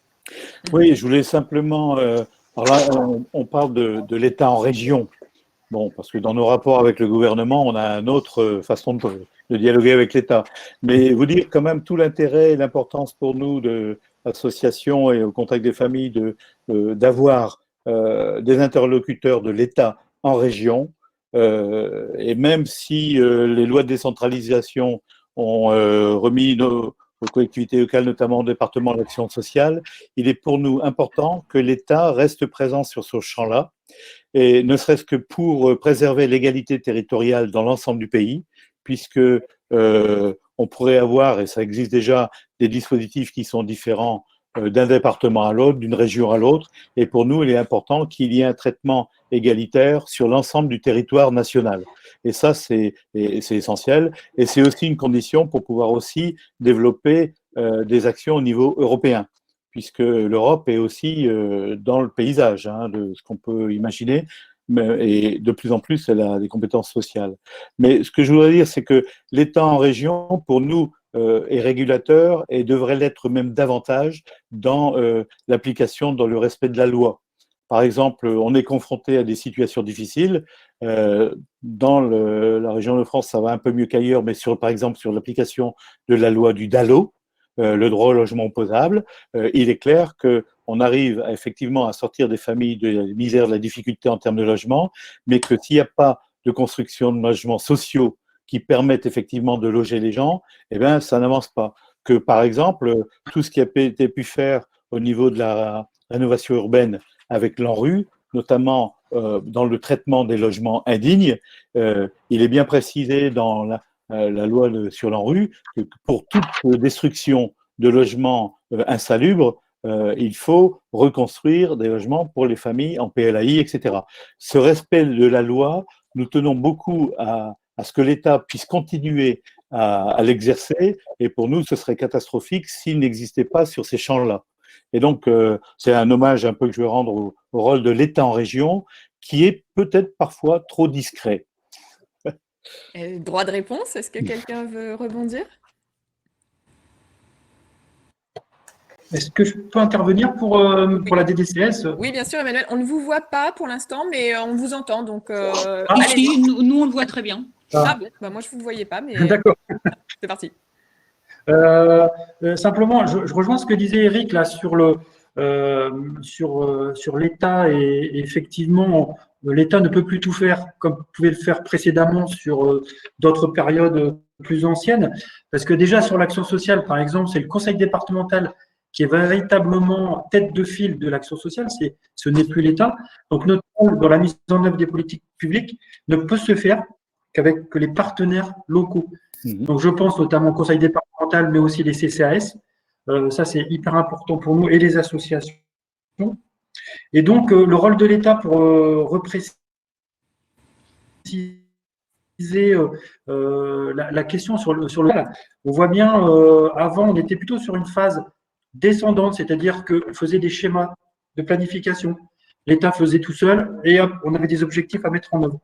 Oui, je voulais simplement. Alors là, on parle de l'État en région. Bon, parce que dans nos rapports avec le gouvernement, on a une autre façon de dialoguer avec l'État. Mais vous dire quand même tout l'intérêt et l'importance pour nous de l'association et au contact des familles d'avoir des interlocuteurs de l'État en région. Et même si les lois de décentralisation ont remis aux collectivités locales, notamment au département de l'action sociale, il est pour nous important que l'État reste présent sur ce champ-là, et ne serait-ce que pour préserver l'égalité territoriale dans l'ensemble du pays, puisque on pourrait avoir, et ça existe déjà, des dispositifs qui sont différents d'un département à l'autre, d'une région à l'autre, et pour nous, il est important qu'il y ait un traitement égalitaire sur l'ensemble du territoire national. Et ça, c'est essentiel, et c'est aussi une condition pour pouvoir aussi développer des actions au niveau européen, puisque l'Europe est aussi dans le paysage de ce qu'on peut imaginer, et de plus en plus, elle a des compétences sociales. Mais ce que je voudrais dire, c'est que l'État en région, pour nous, est régulateur et devrait l'être même davantage dans l'application, dans le respect de la loi. Par exemple, on est confronté à des situations difficiles. Dans la région de France, ça va un peu mieux qu'ailleurs, mais par exemple sur l'application de la loi du DALO, le droit au logement opposable, il est clair qu'on arrive effectivement à sortir des familles de la misère, de la difficulté en termes de logement, mais que s'il n'y a pas de construction de logements sociaux qui permettent effectivement de loger les gens, eh bien, ça n'avance pas. Que par exemple, tout ce qui a été pu faire au niveau de la rénovation urbaine avec l'ANRU, notamment dans le traitement des logements indignes, il est bien précisé dans la loi sur l'ANRU que pour toute destruction de logements insalubres, il faut reconstruire des logements pour les familles en PLAI, etc. Ce respect de la loi, nous tenons beaucoup à ce que l'État puisse continuer à l'exercer, et pour nous, ce serait catastrophique s'il n'existait pas sur ces champs-là. Et donc, c'est un hommage un peu que je veux rendre au rôle de l'État en région, qui est peut-être parfois trop discret. Droit de réponse, est-ce que quelqu'un veut rebondir? Est-ce que je peux intervenir pour la DDCS? Oui, bien sûr, Emmanuel. On ne vous voit pas pour l'instant, mais on vous entend. Donc, Si, nous, on le voit très bien. Ah bon, bah, moi, je ne vous voyais pas, mais D'accord. c'est parti. Simplement, je rejoins ce que disait Eric là sur l'État, et effectivement, l'État ne peut plus tout faire comme pouvait le faire précédemment sur d'autres périodes plus anciennes, parce que déjà sur l'action sociale, par exemple, c'est le conseil départemental qui est véritablement tête de file de l'action sociale, ce n'est plus l'État. Donc notre rôle dans la mise en œuvre des politiques publiques ne peut se faire qu'avec les partenaires locaux. Donc je pense notamment au conseil départemental, mais aussi les CCAS. Ça, c'est hyper important pour nous, et les associations. Et donc, le rôle de l'État pour repréciser la question sur le on voit bien, avant, on était plutôt sur une phase descendante, c'est-à-dire qu'on faisait des schémas de planification. L'État faisait tout seul, et hop, on avait des objectifs à mettre en œuvre.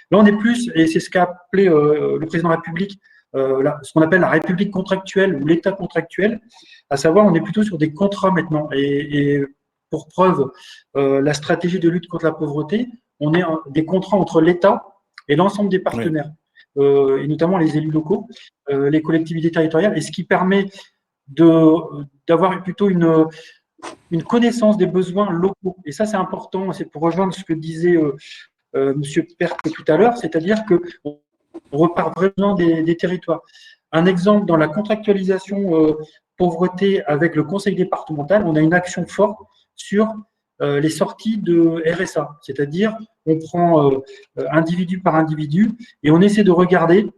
Là, on est plus, et c'est ce qu'a appelé le président de la République, ce qu'on appelle la République contractuelle ou l'État contractuel, à savoir, on est plutôt sur des contrats maintenant. Et pour preuve, la stratégie de lutte contre la pauvreté, on est des contrats entre l'État et l'ensemble des partenaires, et notamment les élus locaux, les collectivités territoriales, et ce qui permet d'avoir plutôt une connaissance des besoins locaux. Et ça, c'est important, c'est pour rejoindre ce que disait Monsieur Perk tout à l'heure, c'est-à-dire qu'on repart vraiment des territoires. Un exemple dans la contractualisation pauvreté avec le conseil départemental, on a une action forte sur les sorties de RSA, c'est-à-dire on prend individu par individu et on essaie de regarder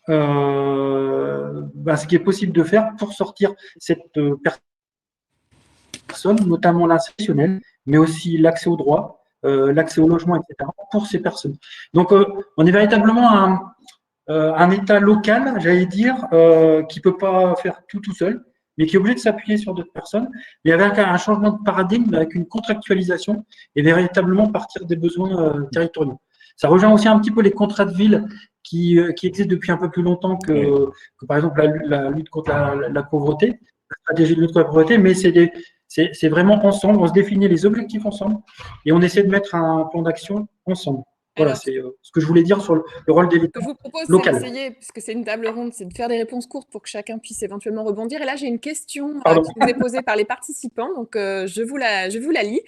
ce qui est possible de faire pour sortir cette personne, notamment l'institutionnel, mais aussi l'accès au droit, l'accès au logement, etc., pour ces personnes. Donc, on est véritablement un État local, j'allais dire, qui ne peut pas faire tout seul, mais qui est obligé de s'appuyer sur d'autres personnes, mais avec un changement de paradigme, avec une contractualisation et véritablement partir des besoins territoriaux. Ça rejoint aussi un petit peu les contrats de ville qui existent depuis un peu plus longtemps que par exemple, la lutte contre la pauvreté, la stratégie de lutte contre la pauvreté, mais c'est vraiment ensemble, on se définit les objectifs ensemble et on essaie de mettre un plan d'action ensemble. Voilà, Alors, c'est ce que je voulais dire sur le rôle des ce que l'État je vous propose, c'est local. d'essayer, puisque c'est une table ronde, c'est de faire des réponses courtes pour que chacun puisse éventuellement rebondir. Et là, j'ai une question Pardon. qui vous est posée par les participants, donc je vous la lis.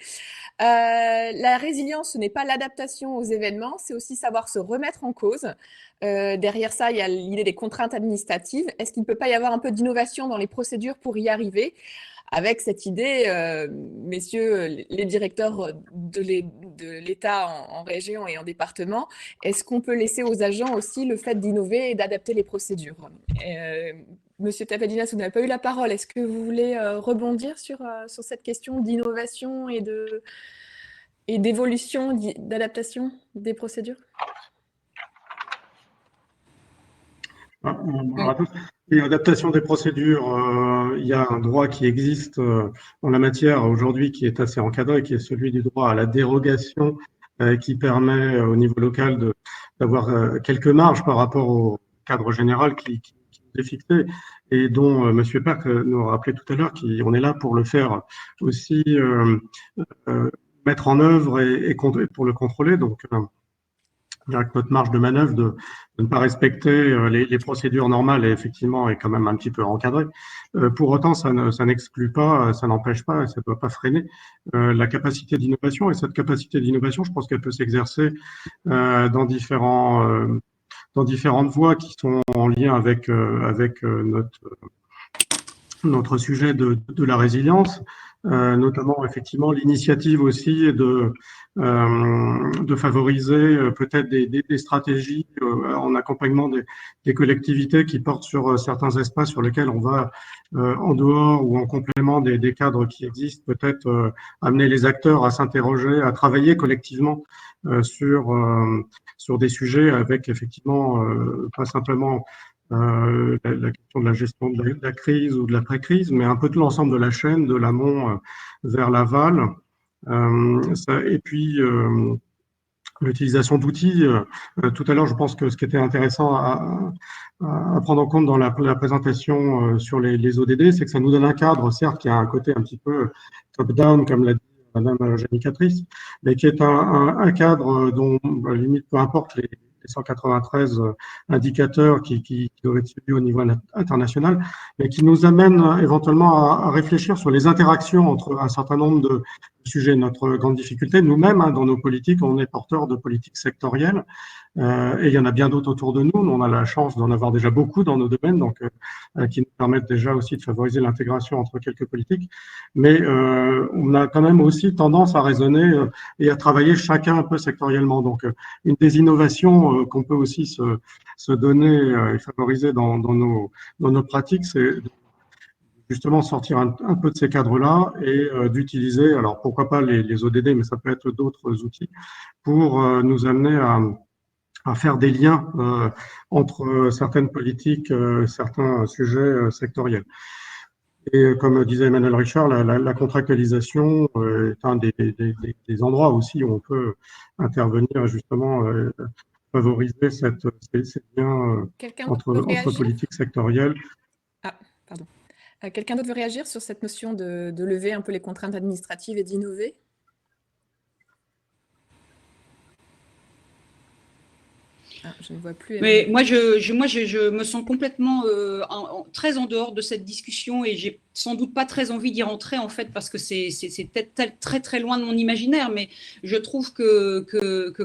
La résilience, ce n'est pas l'adaptation aux événements, c'est aussi savoir se remettre en cause. Derrière ça, il y a l'idée des contraintes administratives. Est-ce qu'il ne peut pas y avoir un peu d'innovation dans les procédures pour y arriver? Avec cette idée, messieurs les directeurs de l'État en région et en département, est-ce qu'on peut laisser aux agents aussi le fait d'innover et d'adapter les procédures? Monsieur Tafadinas, vous n'avez pas eu la parole. Est-ce que vous voulez rebondir sur cette question d'innovation et d'évolution, d'adaptation des procédures? Bonjour à tous. Et adaptation des procédures, il y a un droit qui existe en la matière aujourd'hui qui est assez encadré, qui est celui du droit à la dérogation, qui permet au niveau local d'avoir quelques marges par rapport au cadre général qui est fixé et dont M. Perk nous rappelait tout à l'heure qu'on est là pour le faire aussi mettre en œuvre et pour le contrôler. Donc, avec notre marge de manœuvre de ne pas respecter les procédures normales et effectivement est quand même un petit peu encadrée. Pour autant, ça n'exclut pas, ça n'empêche pas, ça ne doit pas freiner la capacité d'innovation. Et cette capacité d'innovation, je pense qu'elle peut s'exercer dans différentes voies qui sont en lien avec notre sujet de la résilience, notamment effectivement l'initiative aussi de favoriser peut-être des stratégies en accompagnement des collectivités qui portent sur certains espaces sur lesquels on va en dehors ou en complément des cadres qui existent, peut-être amener les acteurs à s'interroger, à travailler collectivement sur des sujets avec effectivement pas simplement la question de la gestion de la crise ou de l'après-crise, mais un peu de l'ensemble de la chaîne, de l'amont vers l'aval. Et puis, l'utilisation d'outils. Tout à l'heure, je pense que ce qui était intéressant à prendre en compte dans la présentation sur les ODD, c'est que ça nous donne un cadre, certes, qui a un côté un petit peu top-down, comme l'a dit Madame Génicatrice, mais qui est un cadre dont, limite, peu importe les 193 indicateurs qui doivent être suivis au niveau international, mais qui nous amène éventuellement à réfléchir sur les interactions entre un certain nombre de sujets. Notre grande difficulté, nous-mêmes, dans nos politiques, on est porteurs de politiques sectorielles, et il y en a bien d'autres autour de nous. On a la chance d'en avoir déjà beaucoup dans nos domaines, donc qui nous permettent déjà aussi de favoriser l'intégration entre quelques politiques. Mais on a quand même aussi tendance à raisonner et à travailler chacun un peu sectoriellement. Donc, une des innovations qu'on peut aussi se donner et favoriser dans nos pratiques, c'est justement sortir un peu de ces cadres-là et d'utiliser, alors pourquoi pas les ODD, mais ça peut être d'autres outils, pour nous amener à faire des liens entre certaines politiques, certains sujets sectoriels. Et comme disait Emmanuel Richard, la contractualisation est un des endroits aussi où on peut intervenir justement, favoriser ces liens entre politiques sectorielles. Ah, pardon. Quelqu'un d'autre veut réagir sur cette notion de lever un peu les contraintes administratives et d'innover? Ah, je ne vois plus. Mais moi, je me sens complètement très en dehors de cette discussion et j'ai sans doute pas très envie d'y rentrer en fait parce que c'est peut-être très très loin de mon imaginaire. Mais je trouve que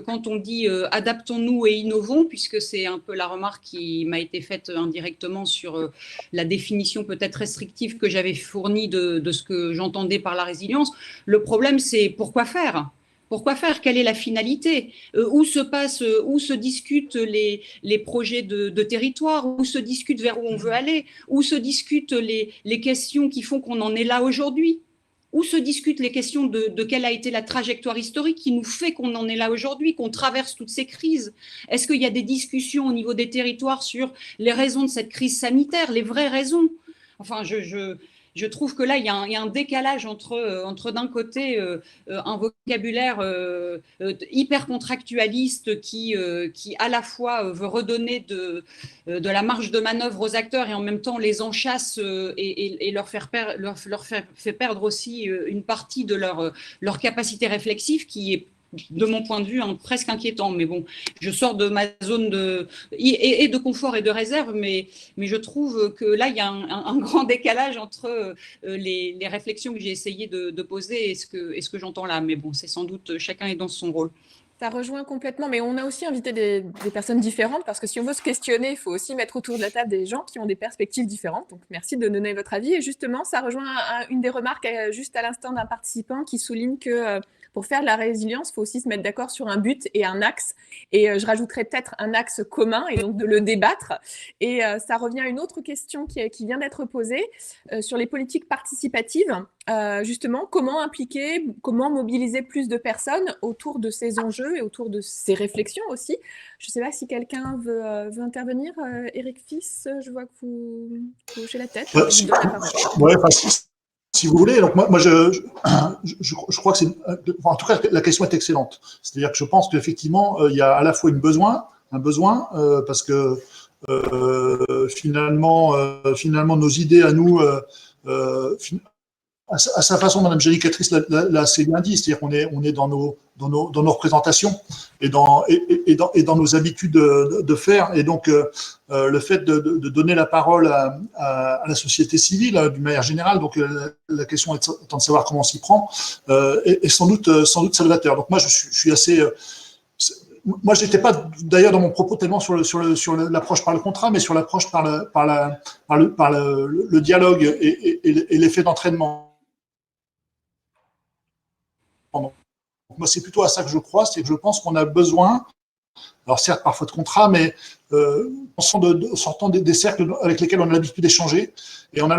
quand on dit adaptons-nous et innovons, puisque c'est un peu la remarque qui m'a été faite indirectement sur la définition peut-être restrictive que j'avais fournie de ce que j'entendais par la résilience, le problème c'est pourquoi faire ? Pourquoi faire? Quelle est la finalité? Où se discutent les projets de territoire? Où se discutent vers où on veut aller? Où se discutent les questions qui font qu'on en est là aujourd'hui? Où se discutent les questions de quelle a été la trajectoire historique qui nous fait qu'on en est là aujourd'hui, qu'on traverse toutes ces crises? Est-ce qu'il y a des discussions au niveau des territoires sur les raisons de cette crise sanitaire, les vraies raisons? Enfin, je trouve que là, il y a un décalage entre d'un côté, un vocabulaire hyper contractualiste qui à la fois veut redonner de la marge de manœuvre aux acteurs et en même temps les enchâsse et leur fait perdre aussi une partie de leur capacité réflexive qui est, de mon point de vue, presque inquiétant. Mais bon, je sors de ma zone de confort et de réserve, mais je trouve que là, il y a un grand décalage entre les réflexions que j'ai essayé de poser et ce que j'entends là. Mais bon, c'est sans doute, chacun est dans son rôle. Ça rejoint complètement, mais on a aussi invité des personnes différentes parce que si on veut se questionner, il faut aussi mettre autour de la table des gens qui ont des perspectives différentes. Donc, merci de donner votre avis. Et justement, ça rejoint une des remarques juste à l'instant d'un participant qui souligne que pour faire de la résilience, il faut aussi se mettre d'accord sur un but et un axe. Et je rajouterais peut-être un axe commun et donc de le débattre. Et ça revient à une autre question qui vient d'être posée sur les politiques participatives. Justement, comment impliquer, comment mobiliser plus de personnes autour de ces enjeux et autour de ces réflexions aussi. Je ne sais pas si quelqu'un veut intervenir. Eric Fils, je vois que vous hochez la tête. Si vous voulez. Donc moi je crois que en tout cas, la question est excellente. C'est-à-dire que je pense qu'effectivement, il y a à la fois un besoin, parce que finalement, nos idées à nous, à sa façon, Mme Gélicatrice l'a assez bien dit, c'est-à-dire qu'on est dans nos représentations et dans nos habitudes de faire. Et donc, le fait de donner la parole à la société civile, d'une manière générale, donc la question étant de savoir comment on s'y prend, est sans doute salvateur. Donc moi, je suis assez... Moi, je n'étais pas d'ailleurs dans mon propos tellement sur l'approche par le contrat, mais sur l'approche par le dialogue et l'effet d'entraînement. Moi, c'est plutôt à ça que je crois, c'est que je pense qu'on a besoin, alors certes parfois de contrats, mais sortant des cercles avec lesquels on a l'habitude d'échanger et en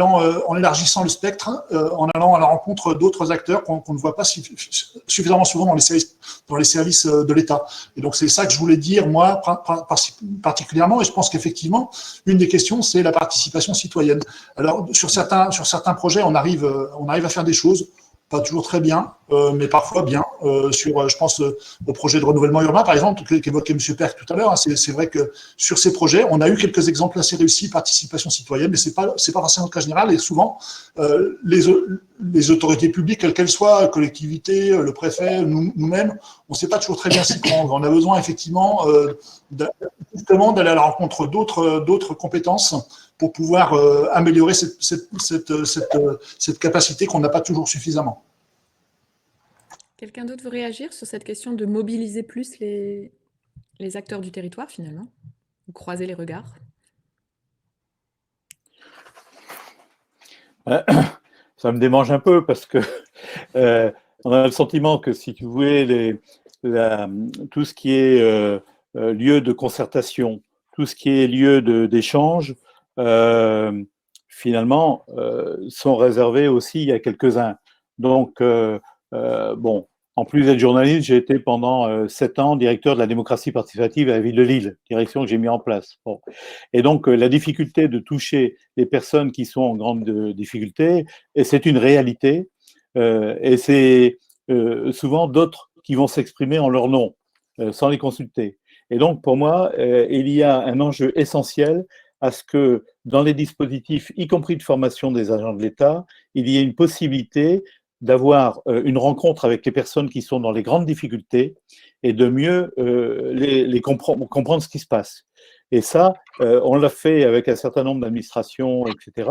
élargissant le spectre, en allant à la rencontre d'autres acteurs qu'on ne voit pas suffisamment souvent dans les services de l'État. Et donc c'est ça que je voulais dire moi particulièrement, et je pense qu'effectivement une des questions c'est la participation citoyenne. Alors sur certains projets on arrive à faire des choses. Pas toujours très bien, mais parfois bien. Je pense au projet de renouvellement urbain, par exemple, qu'évoquait M. Perc tout à l'heure. C'est vrai que sur ces projets, on a eu quelques exemples assez réussis, participation citoyenne, mais c'est pas forcément le cas général. Et souvent, les autorités publiques, quelles qu'elles soient, collectivités, le préfet, nous-mêmes, on ne sait pas toujours très bien s'y prendre. On a besoin effectivement justement d'aller à la rencontre d'autres compétences pour pouvoir améliorer cette capacité qu'on n'a pas toujours suffisamment. Quelqu'un d'autre veut réagir sur cette question de mobiliser plus les acteurs du territoire, finalement, ou croiser les regards? Ça me démange un peu parce que on a le sentiment que, si tu voulais, tout ce qui est lieu de concertation, tout ce qui est lieu d'échange, finalement, sont réservés aussi à quelques-uns. Donc, bon, en plus d'être journaliste, j'ai été pendant 7 ans directeur de la démocratie participative à la ville de Lille, direction que j'ai mis en place. Bon. Et donc, la difficulté de toucher les personnes qui sont en grande difficulté, et c'est une réalité, et c'est souvent d'autres qui vont s'exprimer en leur nom, sans les consulter. Et donc, pour moi, il y a un enjeu essentiel à ce que dans les dispositifs, y compris de formation des agents de l'État, il y ait une possibilité d'avoir une rencontre avec les personnes qui sont dans les grandes difficultés et de mieux les comprendre ce qui se passe. Et ça, on l'a fait avec un certain nombre d'administrations, etc.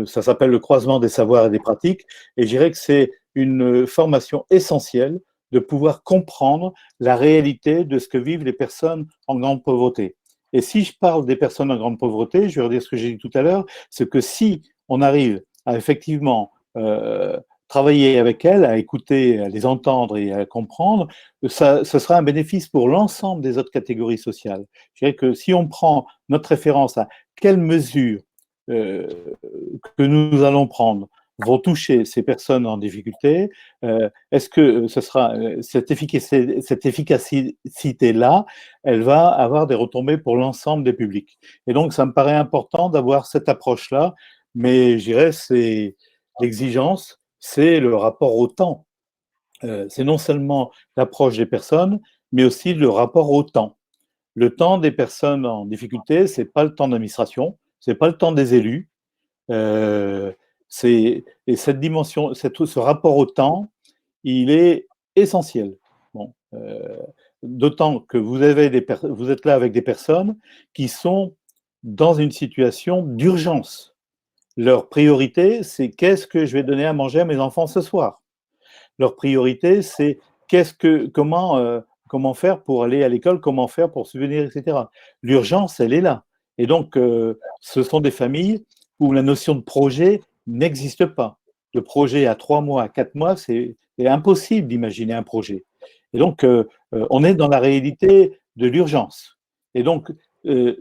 Ça s'appelle le croisement des savoirs et des pratiques. Et je dirais que c'est une formation essentielle de pouvoir comprendre la réalité de ce que vivent les personnes en grande pauvreté. Et si je parle des personnes en grande pauvreté, je vais redire ce que j'ai dit tout à l'heure, c'est que si on arrive à effectivement travailler avec elles, à écouter, à les entendre et à comprendre, ce sera un bénéfice pour l'ensemble des autres catégories sociales. Je dirais que si on prend notre référence à quelles mesures que nous allons prendre vont toucher ces personnes en difficulté, est-ce que ce sera cette efficacité-là, elle va avoir des retombées pour l'ensemble des publics. Et donc, ça me paraît important d'avoir cette approche-là, mais je dirais c'est l'exigence, c'est le rapport au temps. C'est non seulement l'approche des personnes, mais aussi le rapport au temps. Le temps des personnes en difficulté, c'est pas le temps d'administration, c'est pas le temps des élus. Et cette dimension, ce rapport au temps, il est essentiel. Bon, d'autant que vous êtes là avec des personnes qui sont dans une situation d'urgence. Leur priorité, c'est qu'est-ce que je vais donner à manger à mes enfants ce soir. Leur priorité, c'est comment faire pour aller à l'école, comment faire pour subvenir, etc. L'urgence, elle est là. Et donc, ce sont des familles où la notion de projet n'existe pas. Le projet à 3 mois, à 4 mois, c'est impossible d'imaginer un projet. Et donc, on est dans la réalité de l'urgence. Et donc,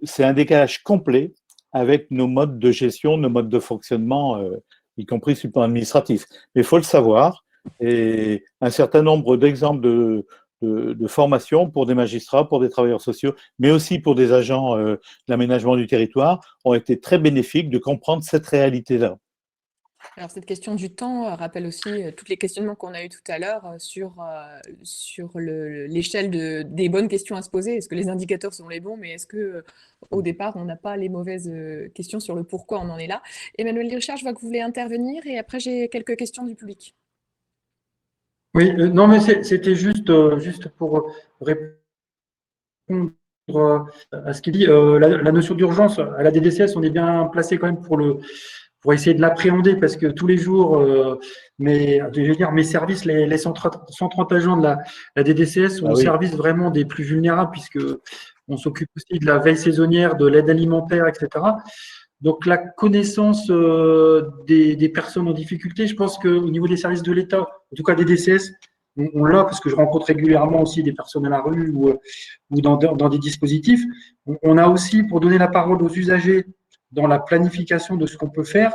c'est un décalage complet avec nos modes de gestion, nos modes de fonctionnement, y compris sur le plan administratif. Mais il faut le savoir, et un certain nombre d'exemples de formation pour des magistrats, pour des travailleurs sociaux, mais aussi pour des agents de l'aménagement du territoire, ont été très bénéfiques de comprendre cette réalité-là. Alors, cette question du temps rappelle aussi tous les questionnements qu'on a eus tout à l'heure sur l'échelle des bonnes questions à se poser. Est-ce que les indicateurs sont les bons, mais est-ce qu'au départ, on n'a pas les mauvaises questions sur le pourquoi on en est là? Emmanuel Richard, je vois que vous voulez intervenir et après, j'ai quelques questions du public. Oui, non, mais c'était juste pour répondre à ce qu'il dit. La notion d'urgence, à la DDCS, on est bien placé quand même pour essayer de l'appréhender parce que tous les jours, mes services, les 130 agents de la DDCS sont au service vraiment des plus vulnérables puisque on s'occupe aussi de la veille saisonnière, de l'aide alimentaire, etc. Donc, la connaissance des personnes en difficulté, je pense qu'au niveau des services de l'État, en tout cas des DCS, on l'a parce que je rencontre régulièrement aussi des personnes à la rue ou dans des dispositifs. On a aussi, pour donner la parole aux usagers, dans la planification de ce qu'on peut faire.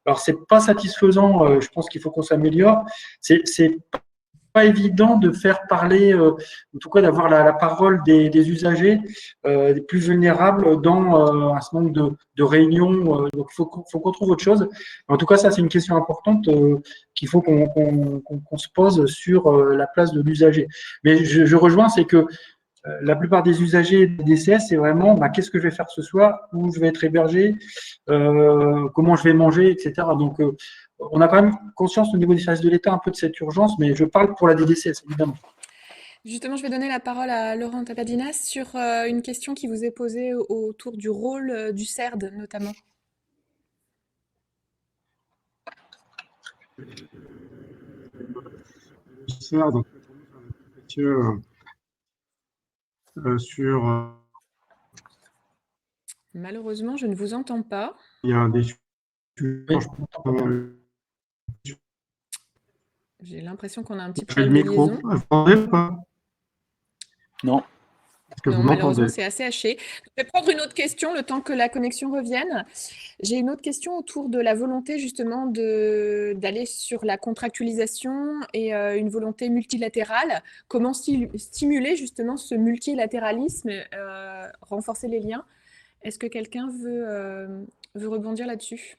Alors, c'est pas satisfaisant, je pense qu'il faut qu'on s'améliore. C'est pas évident de faire parler, en tout cas d'avoir la parole des usagers les plus vulnérables dans un certain nombre de réunions. Donc, il faut qu'on trouve autre chose. En tout cas, ça, c'est une question importante qu'il faut qu'on se pose sur la place de l'usager. Mais je rejoins, c'est que la plupart des usagers des DCS, c'est vraiment qu'est-ce que je vais faire ce soir, où je vais être hébergé, comment je vais manger, etc. Donc, on a quand même conscience au niveau des services de l'État un peu de cette urgence, mais je parle pour la DDCS, évidemment. Justement, je vais donner la parole à Laurent Tapadinas sur une question qui vous est posée autour du rôle du CERD, notamment. Le CERD, sur… Malheureusement, je ne vous entends pas. Il y a des… J'ai l'impression qu'on a un petit problème de liaison. Vous m'entendez ou pas? Non. Non, malheureusement, c'est assez haché. Je vais prendre une autre question le temps que la connexion revienne. J'ai une autre question autour de la volonté justement d'aller sur la contractualisation et une volonté multilatérale. Comment stimuler justement ce multilatéralisme, renforcer les liens? Est-ce que quelqu'un veut rebondir là-dessus?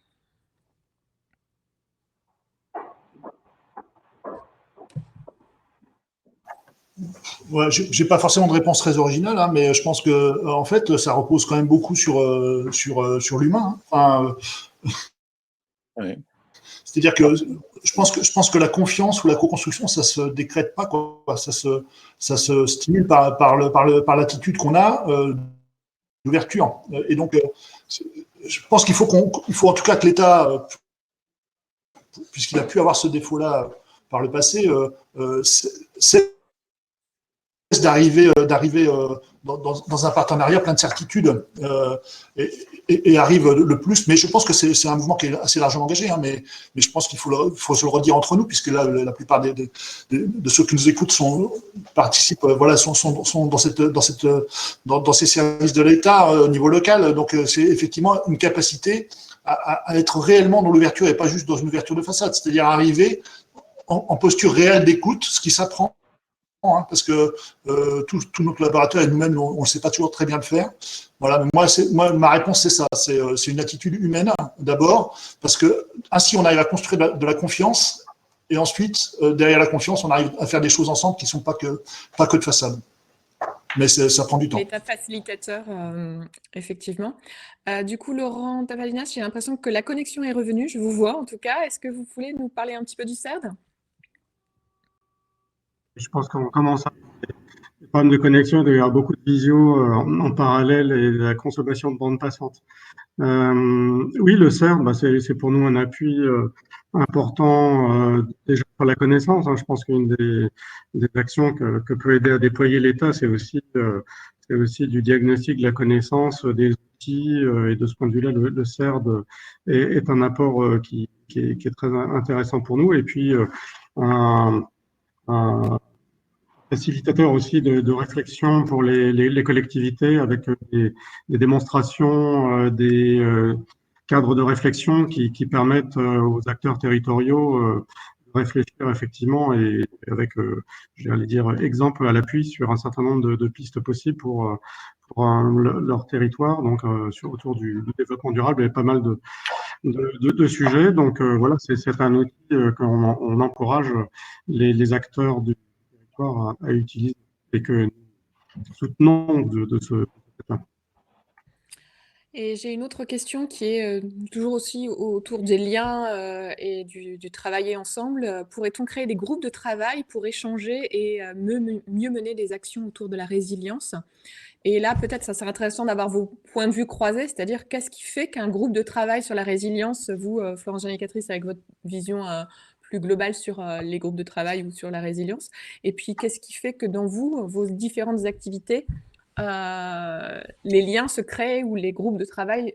Ouais, j'ai pas forcément de réponse très originale, hein, mais je pense que en fait, ça repose quand même beaucoup sur l'humain. Hein. Enfin, oui. C'est-à-dire que je pense que la confiance ou la co-construction, ça se décrète pas, quoi. Ça se stimule par l'attitude qu'on a d'ouverture. Et donc, je pense qu'il faut en tout cas que l'État, puisqu'il a pu avoir ce défaut-là par le passé, cesse d'arriver dans un partenariat plein de certitudes et arrive le plus. Mais je pense que c'est un mouvement qui est assez largement engagé, hein, mais je pense qu'il faut se le redire entre nous, puisque là, la plupart de ceux qui nous écoutent participent, voilà, sont dans ces services de l'État au niveau local. Donc, c'est effectivement une capacité à être réellement dans l'ouverture et pas juste dans une ouverture de façade, c'est-à-dire arriver en posture réelle d'écoute, ce qui s'apprend. Hein, parce que tous nos collaborateurs et nous-mêmes, on ne sait pas toujours très bien le faire. Voilà, moi, ma réponse, c'est ça. C'est une attitude humaine, d'abord, parce que ainsi, on arrive à construire de la confiance, et ensuite, derrière la confiance, on arrive à faire des choses ensemble qui ne sont pas que de façade. Mais ça prend du temps. L'état facilitateur, effectivement. Du coup, Laurent Tavalinas, j'ai l'impression que la connexion est revenue. Je vous vois, en tout cas. Est-ce que vous voulez nous parler un petit peu du CERD ? Je pense qu'on commence à des problèmes de connexion, il y a beaucoup de visio en parallèle et de la consommation de bandes passantes. Oui, le CERD, c'est pour nous un appui important déjà pour la connaissance. Hein. Je pense qu'une des actions que peut aider à déployer l'État, c'est aussi du diagnostic de la connaissance, des outils, et de ce point de vue-là, le CERD est un apport qui est très intéressant pour nous. Et puis, un facilitateur aussi de réflexion pour les collectivités avec des démonstrations, des cadres de réflexion qui permettent aux acteurs territoriaux de réfléchir effectivement et avec, j'allais dire, exemple à l'appui sur un certain nombre de pistes possibles pour leur territoire, donc autour du développement durable. Il y a pas mal de sujets. Donc voilà, c'est un outil qu'on encourage les acteurs du territoire à utiliser et que nous soutenons de ce fait-là. Et j'ai une autre question qui est toujours aussi autour des liens et du travailler ensemble. Pourrait-on créer des groupes de travail pour échanger et mieux mener des actions autour de la résilience ? Et là, peut-être, ça serait intéressant d'avoir vos points de vue croisés, c'est-à-dire qu'est-ce qui fait qu'un groupe de travail sur la résilience, vous, Florence Giannicatrice, avec votre vision plus globale sur les groupes de travail ou sur la résilience, et puis qu'est-ce qui fait que dans vos différentes activités, les liens se créent ou les groupes de travail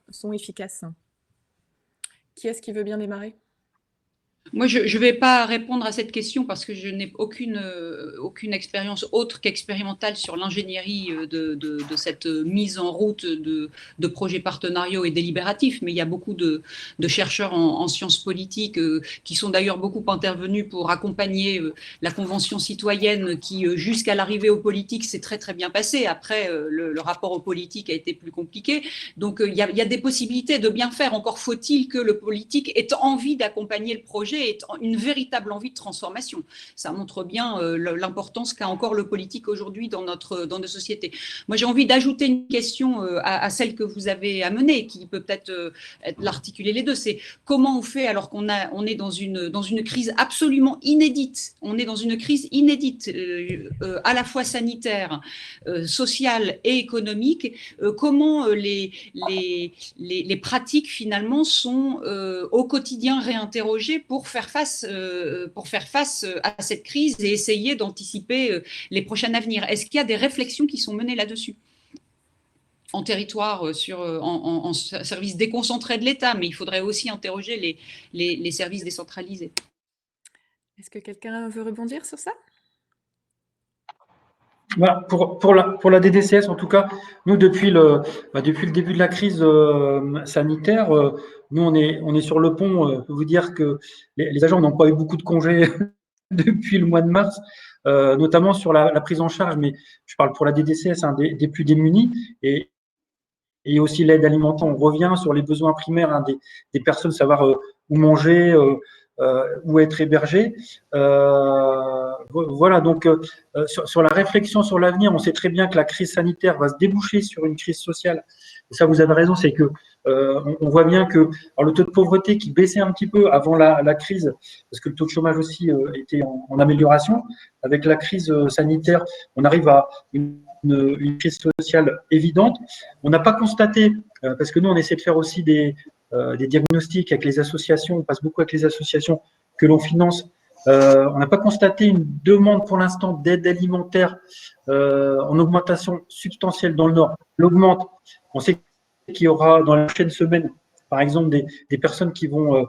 sont efficaces ? Qui est-ce qui veut bien démarrer ? Moi, je ne vais pas répondre à cette question parce que je n'ai aucune expérience autre qu'expérimentale sur l'ingénierie de cette mise en route de projets partenariaux et délibératifs. Mais il y a beaucoup de chercheurs en sciences politiques qui sont d'ailleurs beaucoup intervenus pour accompagner la Convention citoyenne qui, jusqu'à l'arrivée aux politiques, s'est très très bien passée. Après, le rapport aux politiques a été plus compliqué. Donc, il y a des possibilités de bien faire. Encore faut-il que le politique ait envie d'accompagner le projet, est une véritable envie de transformation. Ça montre bien l'importance qu'a encore le politique aujourd'hui dans nos sociétés. Moi, j'ai envie d'ajouter une question à celle que vous avez amenée, qui peut peut-être l'articuler les deux. C'est comment on fait alors qu'on est dans une crise absolument inédite. On est dans une crise inédite, à la fois sanitaire, sociale et économique. Comment les pratiques finalement sont au quotidien réinterrogées pour faire face à cette crise et essayer d'anticiper les prochains avenirs. Est-ce qu'il y a des réflexions qui sont menées là-dessus en territoire, en services déconcentrés de l'État, mais il faudrait aussi interroger les services décentralisés. Est-ce que quelqu'un veut rebondir sur ça ? Pour la DDCS, en tout cas, nous, depuis le début de la crise sanitaire, nous, on est sur le pont. Je peux vous dire que les agents n'ont pas eu beaucoup de congés depuis le mois de mars, notamment sur la prise en charge, mais je parle pour la DDCS, des plus démunis, et aussi l'aide alimentaire. On revient sur les besoins primaires des personnes, savoir où manger, où être hébergé. Voilà, donc sur la réflexion sur l'avenir, on sait très bien que la crise sanitaire va se déboucher sur une crise sociale. Et ça, vous avez raison, c'est que On voit bien que alors le taux de pauvreté qui baissait un petit peu avant la crise, parce que le taux de chômage aussi était en amélioration. Avec la crise sanitaire, on arrive à une crise sociale évidente. On n'a pas constaté, parce que nous, on essaie de faire aussi des diagnostics avec les associations, on passe beaucoup avec les associations que l'on finance. On n'a pas constaté une demande pour l'instant d'aide alimentaire en augmentation substantielle dans le Nord. L'augmente. On sait qu'il y aura dans les prochaines semaines, par exemple, des personnes qui vont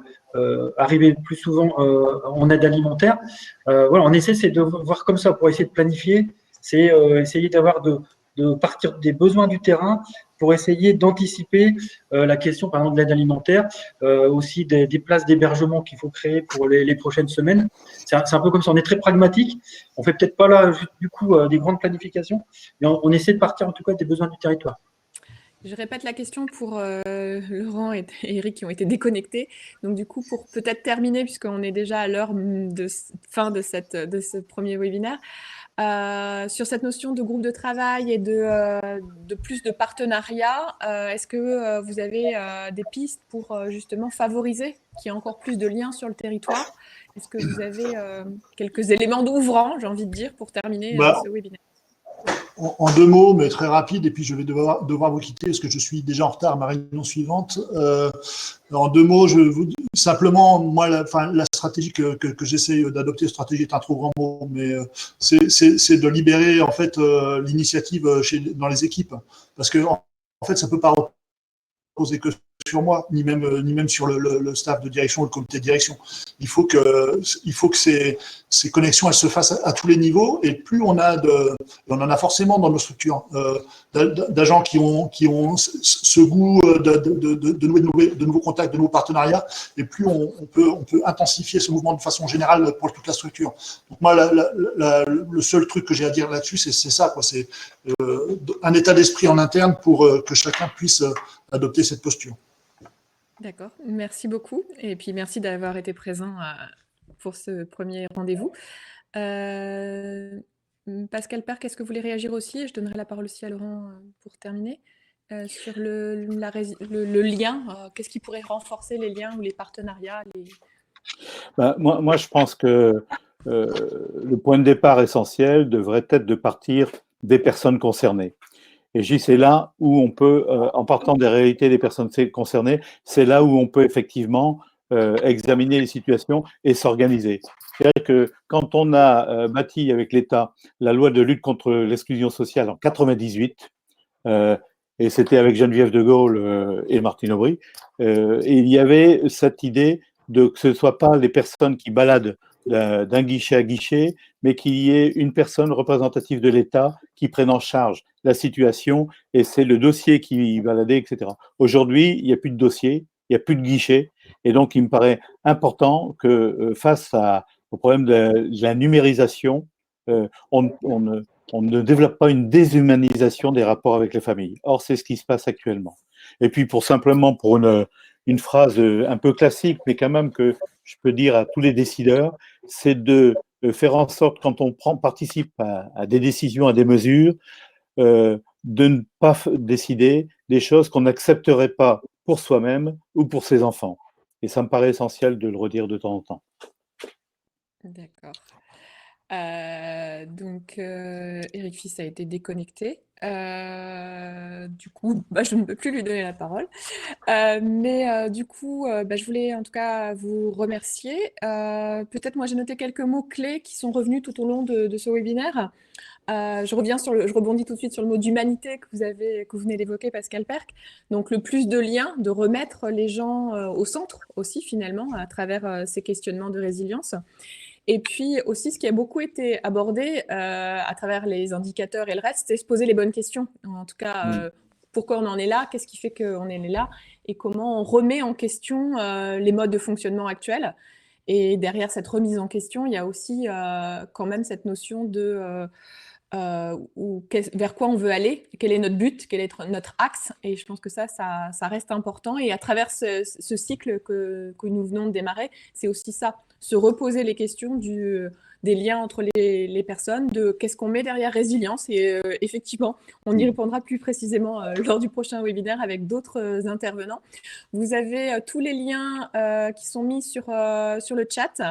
arriver plus souvent en aide alimentaire. Voilà, on essaie de voir comme ça pour essayer de planifier, c'est essayer de partir des besoins du terrain pour essayer d'anticiper la question, par exemple, de l'aide alimentaire, aussi des places d'hébergement qu'il faut créer pour les prochaines semaines. C'est un peu comme ça, on est très pragmatique. On fait peut-être pas là, du coup, des grandes planifications, mais on essaie de partir en tout cas des besoins du territoire. Je répète la question pour Laurent et Eric qui ont été déconnectés. Donc du coup, pour peut-être terminer, puisqu'on est déjà à l'heure de fin de ce premier webinaire, sur cette notion de groupe de travail et de plus de partenariat, est-ce que vous avez des pistes pour justement favoriser qu'il y ait encore plus de liens sur le territoire? Est-ce que vous avez quelques éléments d'ouvrant, j'ai envie de dire, pour terminer ce webinaire? En 2 mots, mais très rapide, et puis je vais devoir vous quitter parce que je suis déjà en retard à ma réunion suivante. En 2 mots, je vous dis simplement, moi, la stratégie que j'essaie d'adopter, stratégie est un trop grand mot, mais c'est de libérer en fait l'initiative dans les équipes, parce que en fait, ça peut pas reposer que sur moi, ni même sur le staff de direction ou le comité de direction. Il faut que ces connexions elles se fassent à tous les niveaux, et plus on en a forcément dans nos structures d'agents qui ont ce goût de nouveaux contacts, de nouveaux partenariats, et plus on peut intensifier ce mouvement de façon générale pour toute la structure. Donc moi, le seul truc que j'ai à dire là-dessus, c'est ça, quoi. C'est un état d'esprit en interne pour que chacun puisse adopter cette posture. D'accord, merci beaucoup. Et puis merci d'avoir été présent pour ce premier rendez-vous. Pascal Perc, est-ce que vous voulez réagir aussi? Je donnerai la parole aussi à Laurent pour terminer. Sur le lien, qu'est-ce qui pourrait renforcer les liens ou les partenariats Moi, je pense que le point de départ essentiel devrait être de partir des personnes concernées. Et c'est là où on peut, en partant des réalités des personnes concernées, c'est là où on peut effectivement examiner les situations et s'organiser. C'est-à-dire que quand on a bâti avec l'État la loi de lutte contre l'exclusion sociale en 98, et c'était avec Geneviève de Gaulle et Martine Aubry, et il y avait cette idée que ce ne soit pas les personnes qui baladent d'un guichet à guichet, mais qu'il y ait une personne représentative de l'État qui prenne en charge la situation, et c'est le dossier qui baladait, etc. Aujourd'hui, il n'y a plus de dossier, il n'y a plus de guichet, et donc il me paraît important que face au problème de la numérisation, on ne développe pas une déshumanisation des rapports avec les familles. Or, c'est ce qui se passe actuellement. Et puis, pour une phrase un peu classique, mais quand même que je peux dire à tous les décideurs, c'est de faire en sorte, quand on participe à des décisions, à des mesures, de ne pas décider des choses qu'on n'accepterait pas pour soi-même ou pour ses enfants. Et ça me paraît essentiel de le redire de temps en temps. D'accord. Donc, Eric Fils a été déconnecté. Du coup, je ne peux plus lui donner la parole. Mais du coup, je voulais en tout cas vous remercier. Peut-être moi, j'ai noté quelques mots-clés qui sont revenus tout au long de ce webinaire. Je rebondis tout de suite sur le mot d'humanité que vous venez d'évoquer, Pascal Perc. Donc, le plus de liens, de remettre les gens au centre aussi, finalement, à travers ces questionnements de résilience. Et puis aussi, ce qui a beaucoup été abordé à travers les indicateurs et le reste, c'est se poser les bonnes questions. En tout cas, pourquoi on en est là, qu'est-ce qui fait qu'on en est là, et comment on remet en question les modes de fonctionnement actuels. Et derrière cette remise en question, il y a aussi quand même cette notion de vers quoi on veut aller, quel est notre but, quel est notre axe. Et je pense que ça reste important. Et à travers ce cycle que nous venons de démarrer, c'est aussi ça, se reposer les questions des liens entre les personnes, de qu'est-ce qu'on met derrière résilience. Et effectivement, on y répondra plus précisément lors du prochain webinaire avec d'autres intervenants. Vous avez tous les liens qui sont mis sur le chat,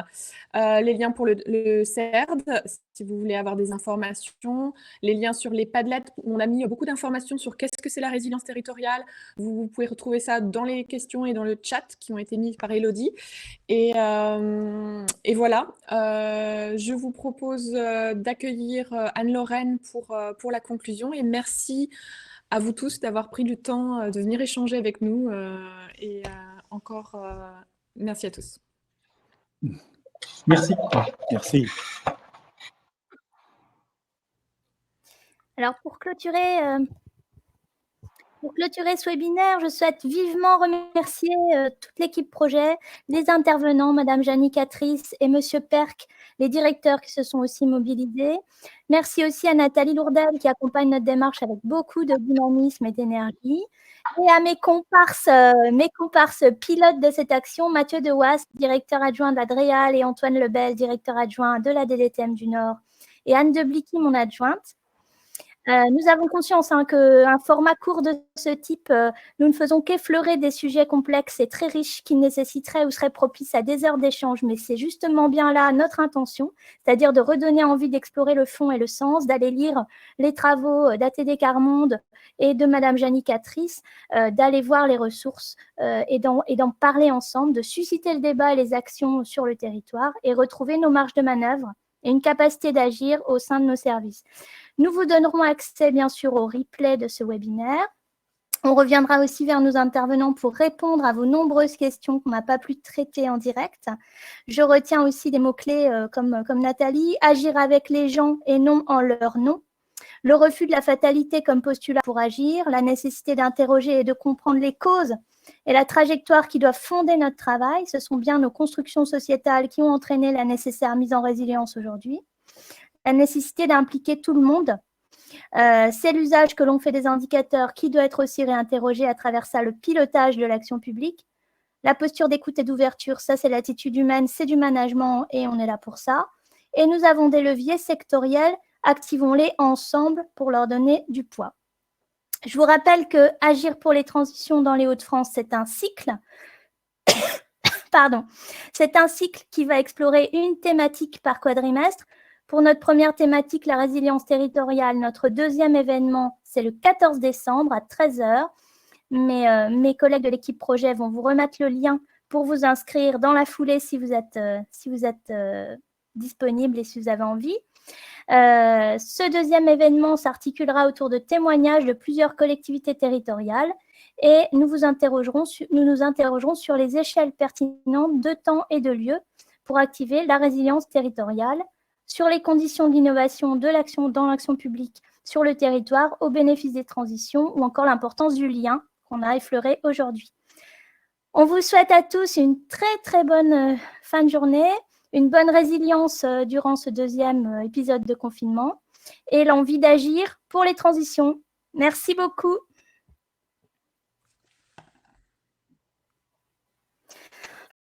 les liens pour le CERD, si vous voulez avoir des informations, les liens sur les Padlet. On a mis beaucoup d'informations sur qu'est-ce que c'est la résilience territoriale. Vous pouvez retrouver ça dans les questions et dans le chat qui ont été mises par Elodie. Et voilà, je vous propose d'accueillir Anne-Lorraine pour la conclusion. Et merci à vous tous d'avoir pris le temps de venir échanger avec nous. Et encore, merci à tous. Merci. Merci. Alors, pour clôturer ce webinaire, je souhaite vivement remercier toute l'équipe projet, les intervenants, Madame Janicatrice et Monsieur Perc, les directeurs qui se sont aussi mobilisés. Merci aussi à Nathalie Lourdel qui accompagne notre démarche avec beaucoup de dynamisme et d'énergie. Et à mes comparses pilotes de cette action, Mathieu Dewas, directeur adjoint de la DREAL, et Antoine Lebel, directeur adjoint de la DDTM du Nord, et Anne Deblicky, mon adjointe. Nous avons conscience qu'un format court de ce type, nous ne faisons qu'effleurer des sujets complexes et très riches qui nécessiteraient ou seraient propices à des heures d'échange, mais c'est justement bien là notre intention, c'est-à-dire de redonner envie d'explorer le fond et le sens, d'aller lire les travaux d'ATD Carmonde et de Madame Janicatrice, d'aller voir les ressources et d'en parler ensemble, de susciter le débat et les actions sur le territoire et retrouver nos marges de manœuvre et une capacité d'agir au sein de nos services. Nous vous donnerons accès, bien sûr, au replay de ce webinaire. On reviendra aussi vers nos intervenants pour répondre à vos nombreuses questions qu'on n'a pas pu traiter en direct. Je retiens aussi des mots-clés comme Nathalie, agir avec les gens et non en leur nom. Le refus de la fatalité comme postulat pour agir, la nécessité d'interroger et de comprendre les causes et la trajectoire qui doivent fonder notre travail. Ce sont bien nos constructions sociétales qui ont entraîné la nécessaire mise en résilience aujourd'hui. La nécessité d'impliquer tout le monde. C'est l'usage que l'on fait des indicateurs qui doit être aussi réinterrogé à travers ça, le pilotage de l'action publique. La posture d'écoute et d'ouverture, ça c'est l'attitude humaine, c'est du management et on est là pour ça. Et nous avons des leviers sectoriels, activons-les ensemble pour leur donner du poids. Je vous rappelle que Agir pour les transitions dans les Hauts-de-France, c'est un cycle. Pardon. C'est un cycle qui va explorer une thématique par quadrimestre. Pour notre première thématique, la résilience territoriale, notre deuxième événement, c'est le 14 décembre à 13 h. Mes collègues de l'équipe projet vont vous remettre le lien pour vous inscrire dans la foulée si vous êtes disponible et si vous avez envie. Ce deuxième événement s'articulera autour de témoignages de plusieurs collectivités territoriales et nous nous interrogerons sur les échelles pertinentes de temps et de lieu pour activer la résilience territoriale, sur les conditions d'innovation de l'action dans l'action publique sur le territoire au bénéfice des transitions ou encore l'importance du lien qu'on a effleuré aujourd'hui. On vous souhaite à tous une très très bonne fin de journée, une bonne résilience durant ce deuxième épisode de confinement et l'envie d'agir pour les transitions. Merci beaucoup.